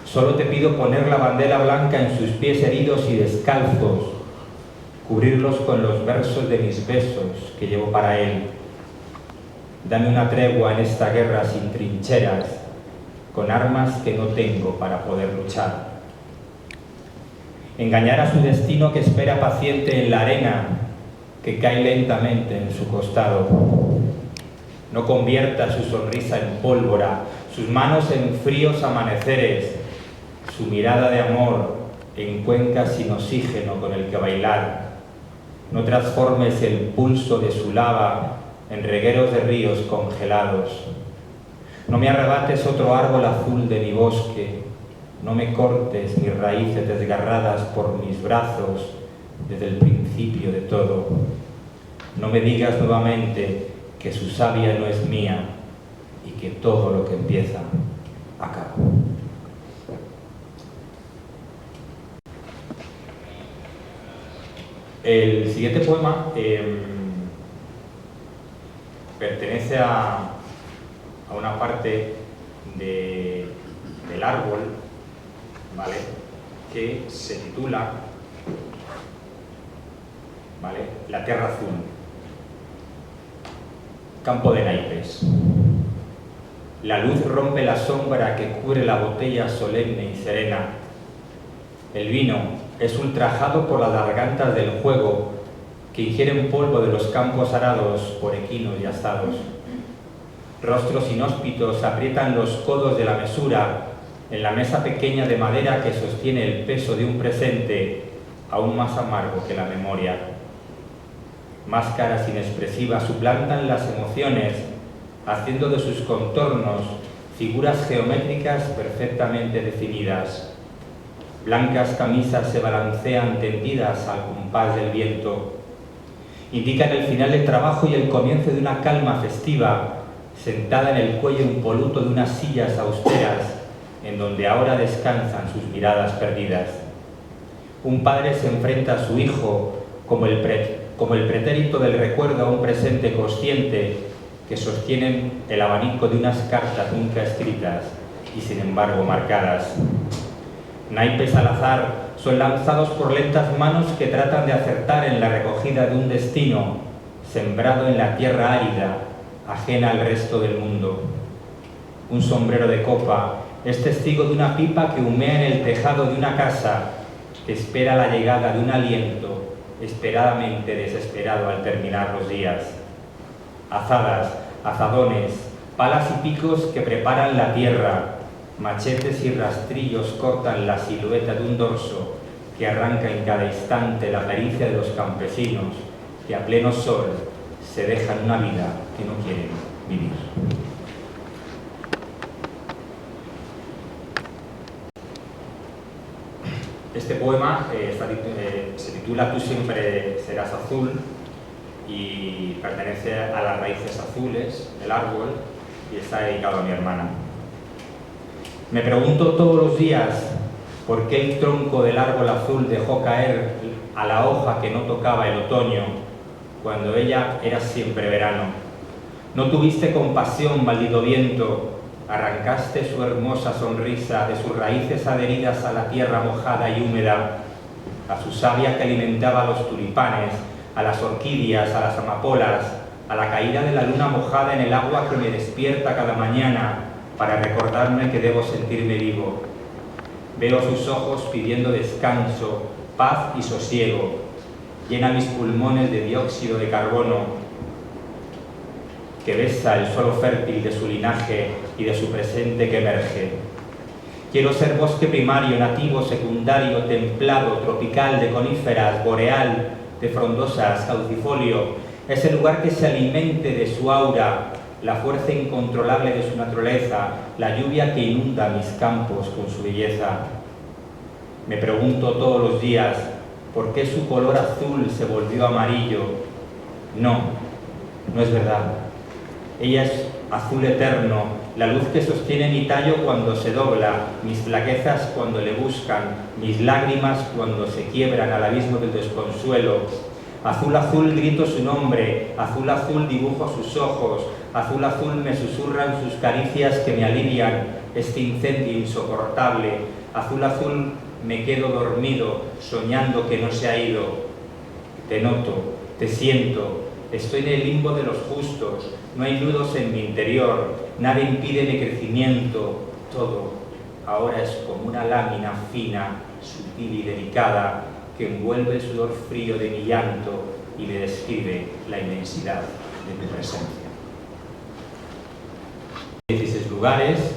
Speaker 2: Solo te pido poner la bandera blanca en sus pies heridos y descalzos, cubrirlos con los versos de mis besos que llevo para él. Dame una tregua en esta guerra sin trincheras, con armas que no tengo para poder luchar. Engañar a su destino que espera paciente en la arena que cae lentamente en su costado. No convierta su sonrisa en pólvora, sus manos en fríos amaneceres, su mirada de amor en cuencas sin oxígeno con el que bailar. No transformes el pulso de su lava en regueros de ríos congelados. No me arrebates otro árbol azul de mi bosque, no me cortes mis raíces desgarradas por mis brazos desde el principio de todo. No me digas nuevamente que su savia no es mía y que todo lo que empieza acaba. El siguiente poema pertenece a una parte del árbol, ¿vale?, que se titula, ¿vale?, La tierra azul. Campo de naipes. La luz rompe la sombra que cubre la botella solemne y serena. El vino es ultrajado por las gargantas del juego que ingieren polvo de los campos arados por equinos y asados. Rostros inhóspitos aprietan los codos de la mesura en la mesa pequeña de madera que sostiene el peso de un presente aún más amargo que la memoria. Máscaras inexpresivas suplantan las emociones, haciendo de sus contornos figuras geométricas perfectamente definidas. Blancas camisas se balancean tendidas al compás del viento. Indican el final del trabajo y el comienzo de una calma festiva, sentada en el cuello impoluto de unas sillas austeras, en donde ahora descansan sus miradas perdidas. Un padre se enfrenta a su hijo como el pretérito del recuerdo a un presente consciente que sostienen el abanico de unas cartas nunca escritas y sin embargo marcadas. Naipes al azar son lanzados por lentas manos que tratan de acertar en la recogida de un destino sembrado en la tierra árida, ajena al resto del mundo. Un sombrero de copa es testigo de una pipa que humea en el tejado de una casa que espera la llegada de un aliento esperadamente desesperado al terminar los días. Azadas, azadones, palas y picos que preparan la tierra, machetes y rastrillos cortan la silueta de un dorso que arranca en cada instante la pericia de los campesinos que a pleno sol se dejan una vida que no quieren vivir. Este poema se titula Tú siempre serás azul y pertenece a las raíces azules del árbol y está dedicado a mi hermana. Me pregunto todos los días por qué el tronco del árbol azul dejó caer a la hoja que no tocaba el otoño, cuando ella era siempre verano. No tuviste compasión, maldito viento, arrancaste su hermosa sonrisa de sus raíces adheridas a la tierra mojada y húmeda, a su savia que alimentaba a los tulipanes, a las orquídeas, a las amapolas, a la caída de la luna mojada en el agua que me despierta cada mañana para recordarme que debo sentirme vivo. Veo sus ojos pidiendo descanso, paz y sosiego. Llena mis pulmones de dióxido de carbono que besa el suelo fértil de su linaje y de su presente que emerge. Quiero ser bosque primario, nativo, secundario, templado, tropical, de coníferas, boreal, de frondosas, caducifolio, ese lugar que se alimente de su aura, la fuerza incontrolable de su naturaleza, la lluvia que inunda mis campos con su belleza. Me pregunto todos los días, ¿por qué su color azul se volvió amarillo? No, no es verdad. Ella es azul eterno, la luz que sostiene mi tallo cuando se dobla, mis flaquezas cuando le buscan, mis lágrimas cuando se quiebran al abismo del desconsuelo. Azul, azul grito su nombre, azul, azul dibujo sus ojos, azul, azul me susurran sus caricias que me alivian este incendio insoportable, azul, azul me quedo dormido, soñando que no se ha ido. Te noto, te siento, estoy en el limbo de los justos, no hay nudos en mi interior, nada impide mi crecimiento, todo ahora es como una lámina fina, sutil y delicada que envuelve el sudor frío de mi llanto y me describe la inmensidad de mi presencia. 16 lugares.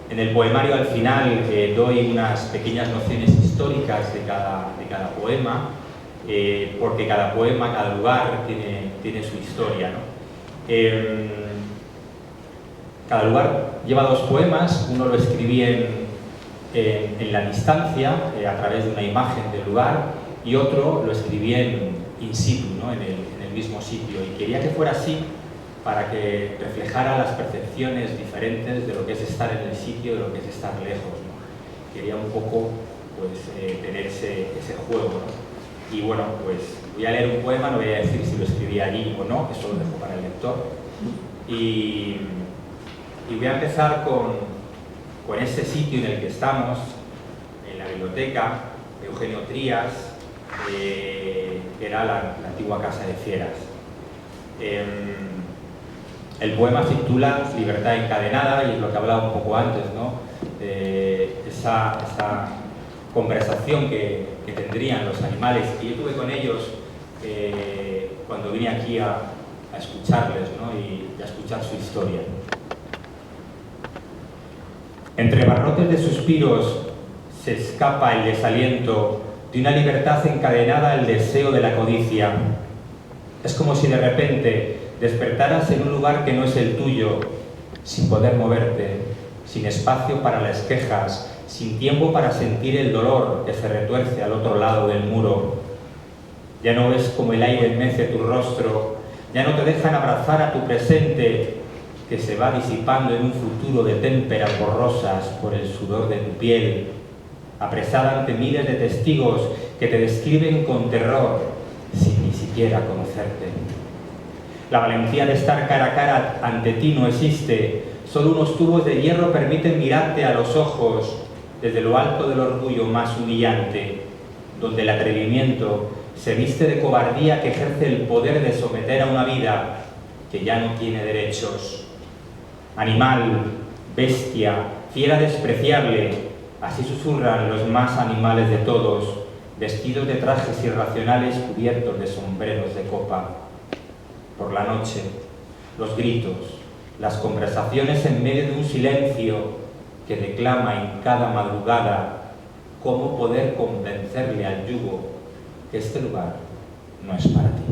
Speaker 2: En el poemario al final doy unas pequeñas nociones históricas de cada poema, porque cada poema, cada lugar tiene su historia, ¿no? Cada lugar lleva 2 poemas, uno lo escribí en la distancia, a través de una imagen del lugar, y otro lo escribí in situ, ¿no? en el mismo sitio, y quería que fuera así para que reflejara las percepciones diferentes de lo que es estar en el sitio, de lo que es estar lejos, ¿no? Quería un poco pues, tener ese juego, ¿no? Y bueno, pues voy a leer un poema, no voy a decir si lo escribí allí o no, eso lo dejo para el lector. Y voy a empezar con ese sitio en el que estamos, en la biblioteca de Eugenio Trías, que era la antigua Casa de Fieras. El poema se titula Libertad encadenada y es lo que hablaba un poco antes, ¿no? Esa conversación que tendrían los animales, que yo tuve con ellos cuando vine aquí a escucharles, ¿no? y a escuchar su historia. Entre barrotes de suspiros se escapa el desaliento de una libertad encadenada al deseo de la codicia. Es como si de repente despertaras en un lugar que no es el tuyo, sin poder moverte, sin espacio para las quejas, sin tiempo para sentir el dolor que se retuerce al otro lado del muro. Ya no ves como el aire mece tu rostro, ya no te dejan abrazar a tu presente, que se va disipando en un futuro de témperas borrosas por el sudor de tu piel, apresada ante miles de testigos que te describen con terror, sin ni siquiera conocerte. La valentía de estar cara a cara ante ti no existe, solo unos tubos de hierro permiten mirarte a los ojos desde lo alto del orgullo más humillante, donde el atrevimiento se viste de cobardía que ejerce el poder de someter a una vida que ya no tiene derechos. Animal, bestia, fiera despreciable, Así susurran los más animales de todos, vestidos de trajes irracionales cubiertos de sombreros de copa. Por la noche, los gritos, las conversaciones en medio de un silencio que declama en cada madrugada cómo poder convencerle al yugo que este lugar no es para ti.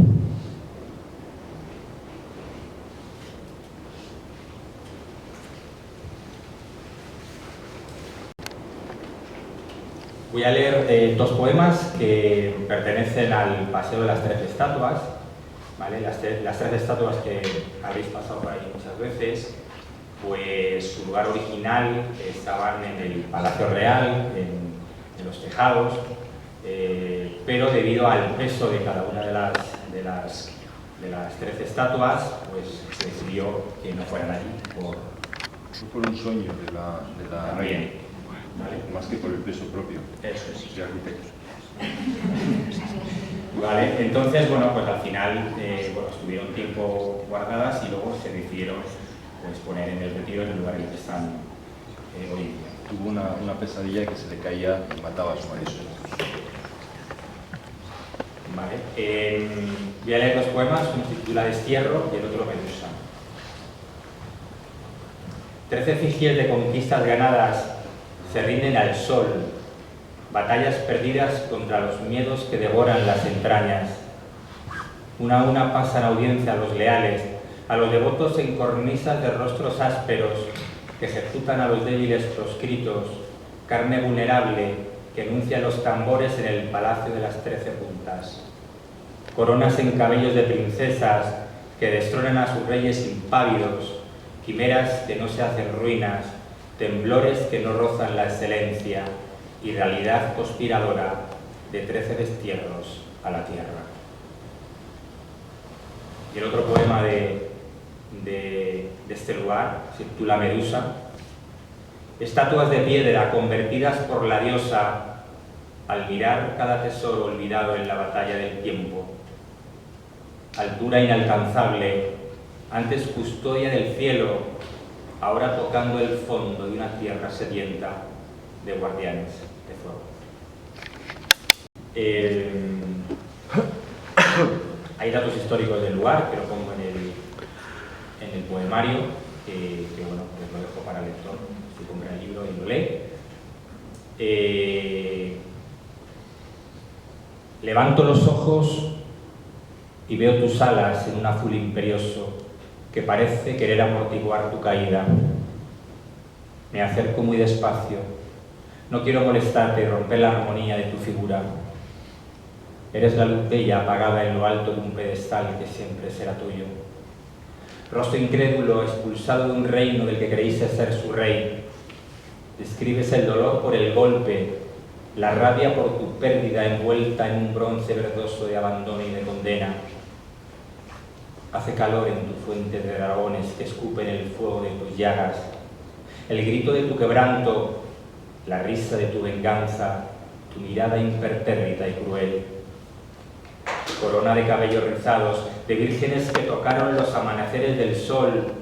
Speaker 2: Voy a leer dos poemas que pertenecen al Paseo de las Tres Estatuas, ¿vale? Las tres estatuas que habéis pasado por ahí muchas veces, pues su lugar original estaban en el Palacio Real, en los tejados, pero debido al peso de cada una de las tres estatuas, pues se decidió que no fueran allí.
Speaker 6: Por un sueño de la reina,
Speaker 2: ¿vale?
Speaker 6: Más que por el peso propio.
Speaker 2: Eso es.
Speaker 6: Sí, arquitecto.
Speaker 2: Vale, entonces, bueno, pues al final estuvieron tiempo guardadas y luego se decidieron pues, poner en el retiro en el lugar en el que están hoy en día.
Speaker 6: Tuvo una pesadilla que se le caía y mataba a su marido.
Speaker 2: Vale, voy a leer dos poemas, uno se titula Destierro y el otro Medusa. 13 efigies de conquistas ganadas se rinden al sol, batallas perdidas contra los miedos que devoran las entrañas. Una a una pasan audiencia a los leales, a los devotos en cornisas de rostros ásperos que ejecutan a los débiles proscritos, carne vulnerable que enuncia los tambores en el palacio de las 13 puntas. Coronas en cabellos de princesas que destronan a sus reyes impávidos, quimeras que no se hacen ruinas, temblores que no rozan la excelencia y realidad conspiradora de 13 destierros a la tierra. Y el otro poema de este lugar se titula Medusa. Estatuas de piedra convertidas por la diosa al mirar cada tesoro olvidado en la batalla del tiempo. Altura inalcanzable, antes custodia del cielo, ahora tocando el fondo de una tierra sedienta de guardianes de fuego. Hay datos históricos del lugar, que lo pongo en el poemario, que bueno, pues lo dejo para el lector, si compra el libro y lo lee. Levanto los ojos y veo tus alas en un azul imperioso que parece querer amortiguar tu caída. Me acerco muy despacio. No quiero molestarte y romper la armonía de tu figura. Eres la luz bella apagada en lo alto de un pedestal que siempre será tuyo. Rostro incrédulo, expulsado de un reino del que creíste ser su rey. Describes el dolor por el golpe, la rabia por tu pérdida envuelta en un bronce verdoso de abandono y de condena. Hace calor en tu fuente de dragones que escupen el fuego de tus llagas. El grito de tu quebranto, la risa de tu venganza, tu mirada impertérrita y cruel. Corona de cabellos rizados, de vírgenes que tocaron los amaneceres del sol,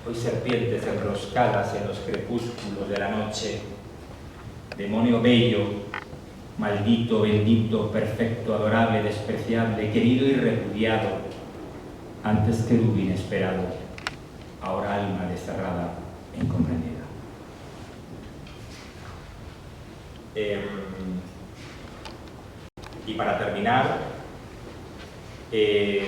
Speaker 2: hoy serpientes enroscadas en los crepúsculos de la noche. Demonio bello, maldito, bendito, perfecto, adorable, despreciable, querido y repudiado, antes querubín esperado, ahora alma desterrada e incomprendida. Y para terminar, si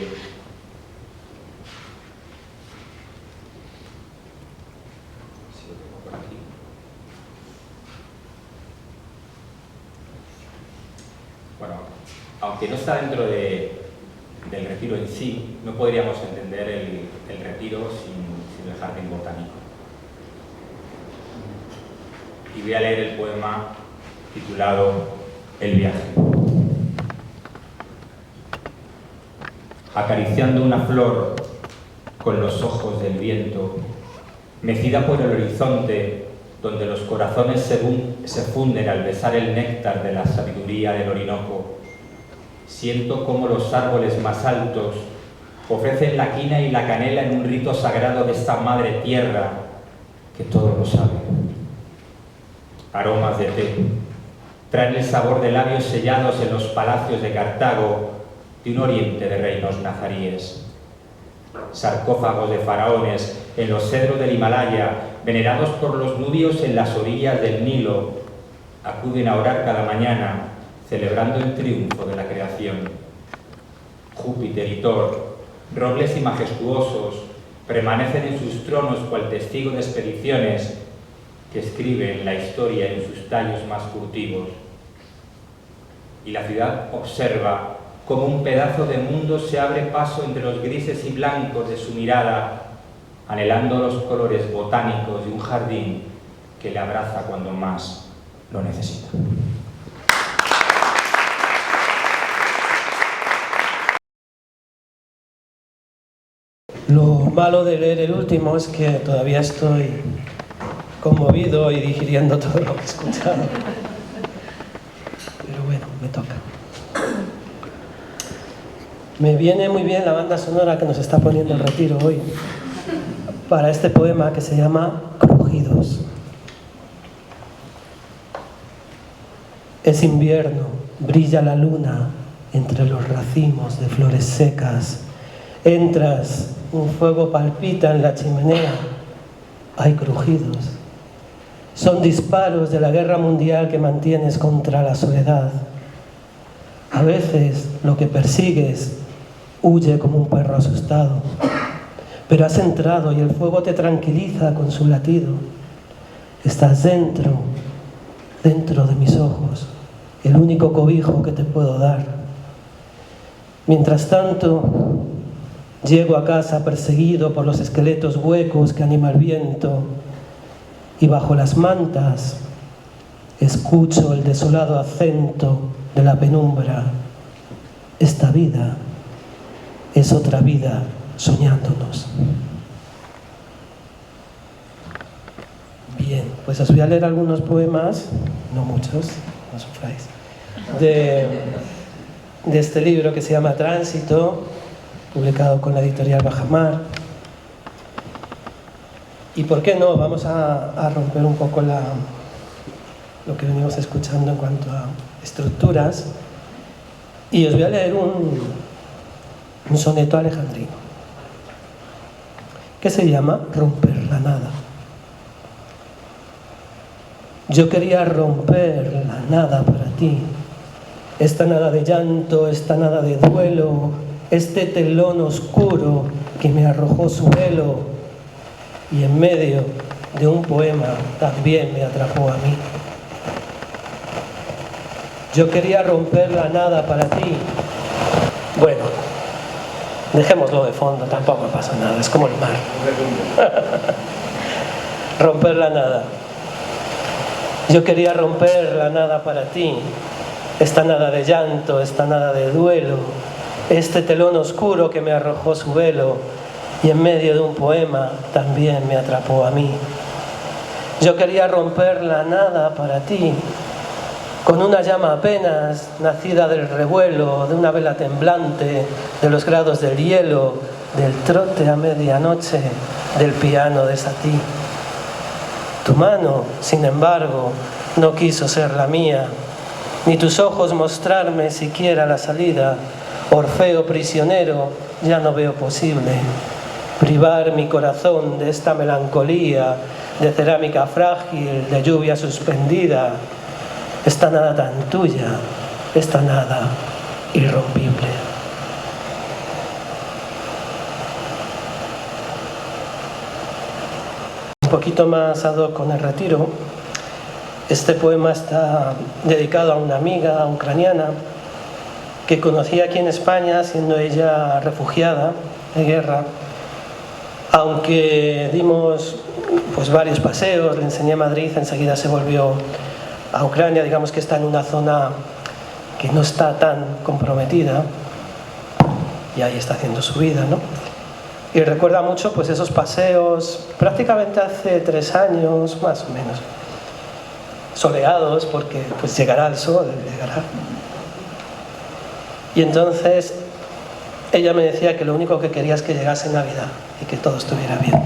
Speaker 2: lo tengo por aquí. Bueno, aunque no está dentro del retiro en sí, no podríamos entender el retiro sin el jardín botánico. Y voy a leer el poema titulado El viaje. Acariciando una flor con los ojos del viento, mecida por el horizonte, donde los corazones se funden al besar el néctar de la sabiduría del Orinoco, siento cómo los árboles más altos ofrecen la quina y la canela en un rito sagrado de esta madre tierra que todo lo sabe. aromas de té. Traen el sabor de labios sellados en los palacios de Cartago, de un oriente de reinos nazaríes. Sarcófagos de faraones en los cedros del Himalaya, venerados por los nubios en las orillas del Nilo, acuden a orar cada mañana, celebrando el triunfo de la creación. Júpiter y Thor, robles y majestuosos, permanecen en sus tronos cual testigo de expediciones que escriben la historia en sus tallos más furtivos. Y la ciudad observa cómo un pedazo de mundo se abre paso entre los grises y blancos de su mirada, anhelando los colores botánicos de un jardín que le abraza cuando más lo necesita.
Speaker 3: Lo malo de leer el último es que todavía estoy conmovido y digiriendo todo lo que he escuchado. Pero bueno, me toca. Me viene muy bien la banda sonora que nos está poniendo el Retiro hoy para este poema que se llama Crujidos. Es invierno, brilla la luna entre los racimos de flores secas. Entras, un fuego palpita en la chimenea. Hay crujidos. Son disparos de la guerra mundial que mantienes contra la soledad. A veces lo que persigues huye como un perro asustado. Pero has entrado y el fuego te tranquiliza con su latido. Estás dentro de mis ojos, el único cobijo que te puedo dar. Mientras tanto, llego a casa perseguido por los esqueletos huecos que anima el viento y bajo las mantas escucho el desolado acento de la penumbra. Esta vida es otra vida soñándonos. Bien, pues os voy a leer algunos poemas, no muchos, no sufráis, de este libro que se llama Tránsito, publicado con la editorial Bajamar. Y por qué no, vamos a romper un poco lo que venimos escuchando en cuanto a estructuras, y os voy a leer un soneto alejandrino que se llama Romper la nada. Yo quería romper la nada para ti, esta nada de llanto, esta nada de duelo, este telón oscuro que me arrojó su velo y en medio de un poema también me atrapó a mí. Yo quería romper la nada para ti. Bueno, dejémoslo de fondo, tampoco pasa nada, es como el mar. Romper la nada. Yo quería romper la nada para ti, esta nada de llanto, esta nada de duelo, este telón oscuro que me arrojó su velo y en medio de un poema también me atrapó a mí. Yo quería romper la nada para ti, con una llama apenas nacida del revuelo, de una vela temblante, de los grados del hielo, del trote a medianoche, del piano de Satie. Tu mano, sin embargo, no quiso ser la mía, ni tus ojos mostrarme siquiera la salida. Orfeo prisionero, ya no veo posible privar mi corazón de esta melancolía, de cerámica frágil, de lluvia suspendida. Esta nada tan tuya, esta nada irrompible. Un poquito más ad hoc con el Retiro. Este poema está dedicado a una amiga ucraniana que conocí aquí en España, siendo ella refugiada de guerra. Aunque dimos pues varios paseos, le enseñé Madrid, enseguida se volvió a Ucrania. Digamos que está en una zona que no está tan comprometida y ahí está haciendo su vida, ¿no? Y recuerda mucho pues esos paseos, prácticamente hace 3 años, más o menos, soleados, porque pues llegará el sol, llegará. Y entonces ella me decía que lo único que quería es que llegase Navidad y que todo estuviera bien.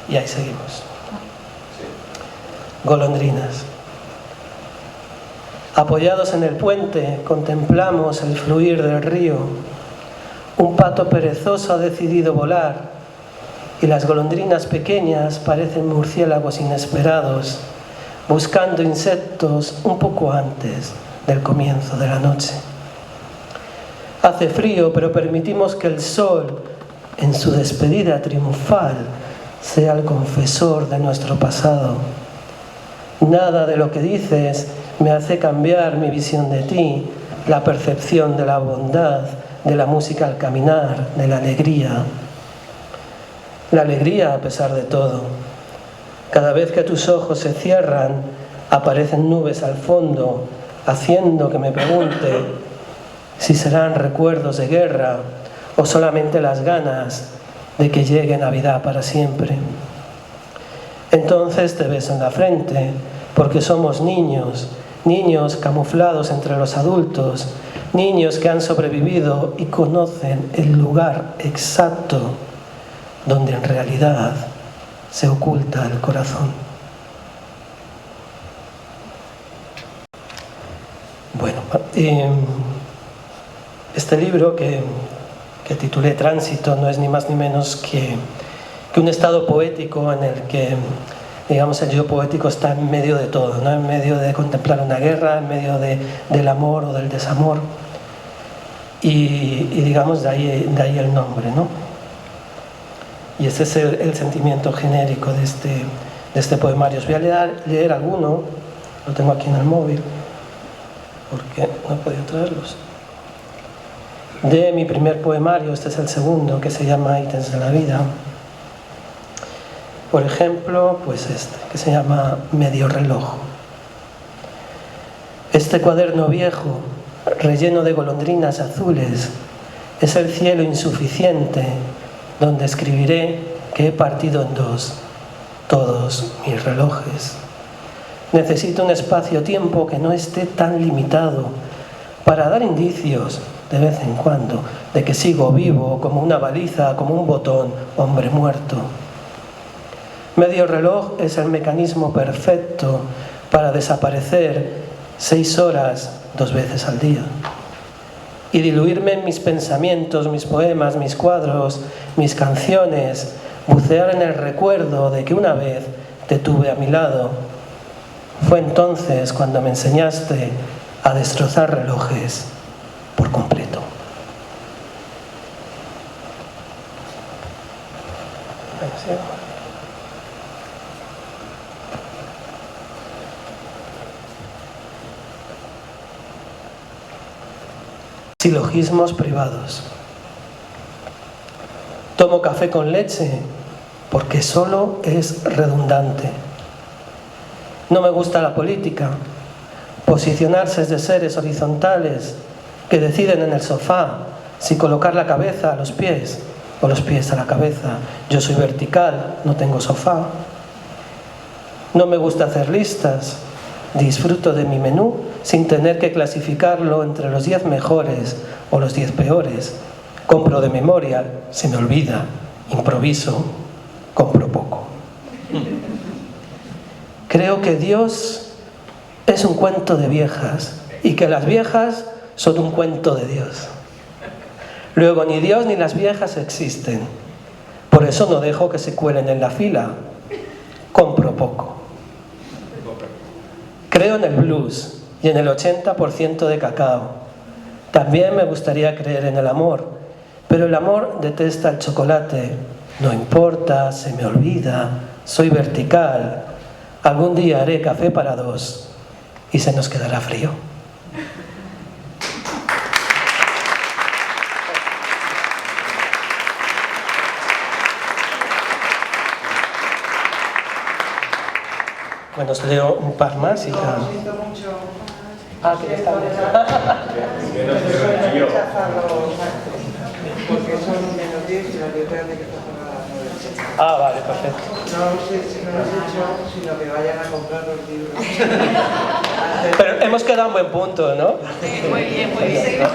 Speaker 3: Y ahí seguimos. Golondrinas. Apoyados en el puente, contemplamos el fluir del río. Un pato perezoso ha decidido volar y las golondrinas pequeñas parecen murciélagos inesperados, buscando insectos un poco antes del comienzo de la noche. Hace frío, pero permitimos que el sol, en su despedida triunfal, sea el confesor de nuestro pasado. Nada de lo que dices me hace cambiar mi visión de ti, la percepción de la bondad, de la música al caminar, de la alegría. La alegría a pesar de todo. Cada vez que tus ojos se cierran, aparecen nubes al fondo, haciendo que me pregunte si serán recuerdos de guerra o solamente las ganas de que llegue Navidad para siempre. Entonces te beso en la frente, porque somos niños, niños camuflados entre los adultos, niños que han sobrevivido y conocen el lugar exacto donde en realidad se oculta el corazón. Bueno, este libro que titulé Tránsito no es ni más ni menos que un estado poético en el que, digamos, el yo poético está en medio de todo, ¿no? En medio de contemplar una guerra, en medio del amor o del desamor, y digamos, de ahí el nombre, ¿no? Y ese es el sentimiento genérico de este poemario. Os voy a leer alguno, lo tengo aquí en el móvil, porque no he podido traerlos. De mi primer poemario, este es el segundo, que se llama Ítems de la vida. Por ejemplo, pues este, que se llama Medio reloj. Este cuaderno viejo, relleno de golondrinas azules, es el cielo insuficiente donde escribiré que he partido en dos todos mis relojes. Necesito un espacio-tiempo que no esté tan limitado para dar indicios de vez en cuando de que sigo vivo, como una baliza, como un botón, hombre muerto. Medio reloj es el mecanismo perfecto para desaparecer 6 horas 2 veces al día y diluirme en mis pensamientos, mis poemas, mis cuadros, mis canciones, bucear en el recuerdo de que una vez te tuve a mi lado. Fue entonces cuando me enseñaste a destrozar relojes por completo. Silogismos privados. Tomo café con leche porque solo es redundante. No me gusta la política. Posicionarse es de seres horizontales que deciden en el sofá si colocar la cabeza a los pies o los pies a la cabeza. Yo soy vertical, no tengo sofá. No me gusta hacer listas. Disfruto de mi menú sin tener que clasificarlo entre los 10 mejores o los 10 peores. Compro de memoria, se me olvida, improviso, compro poco. Creo que Dios es un cuento de viejas y que las viejas son un cuento de Dios. Luego ni Dios ni las viejas existen. Por eso no dejo que se cuelen en la fila. Compro poco. Creo en el blues y en el 80% de cacao. También me gustaría creer en el amor, pero el amor detesta el chocolate. No importa, se me olvida, soy vertical. Algún día haré café para 2 y se nos quedará frío. Bueno, os leo un par más y ya.
Speaker 7: Lo siento mucho.
Speaker 3: Ah, que ya está.
Speaker 7: Porque son menos 10 y la biblioteca tiene que estar cerrada a las 9.
Speaker 3: Ah, vale, perfecto.
Speaker 7: No sé si no lo he hecho, sino que vayan a comprar los libros.
Speaker 3: Pero hemos quedado en buen punto, ¿no?
Speaker 5: Sí, muy bien, muy bien.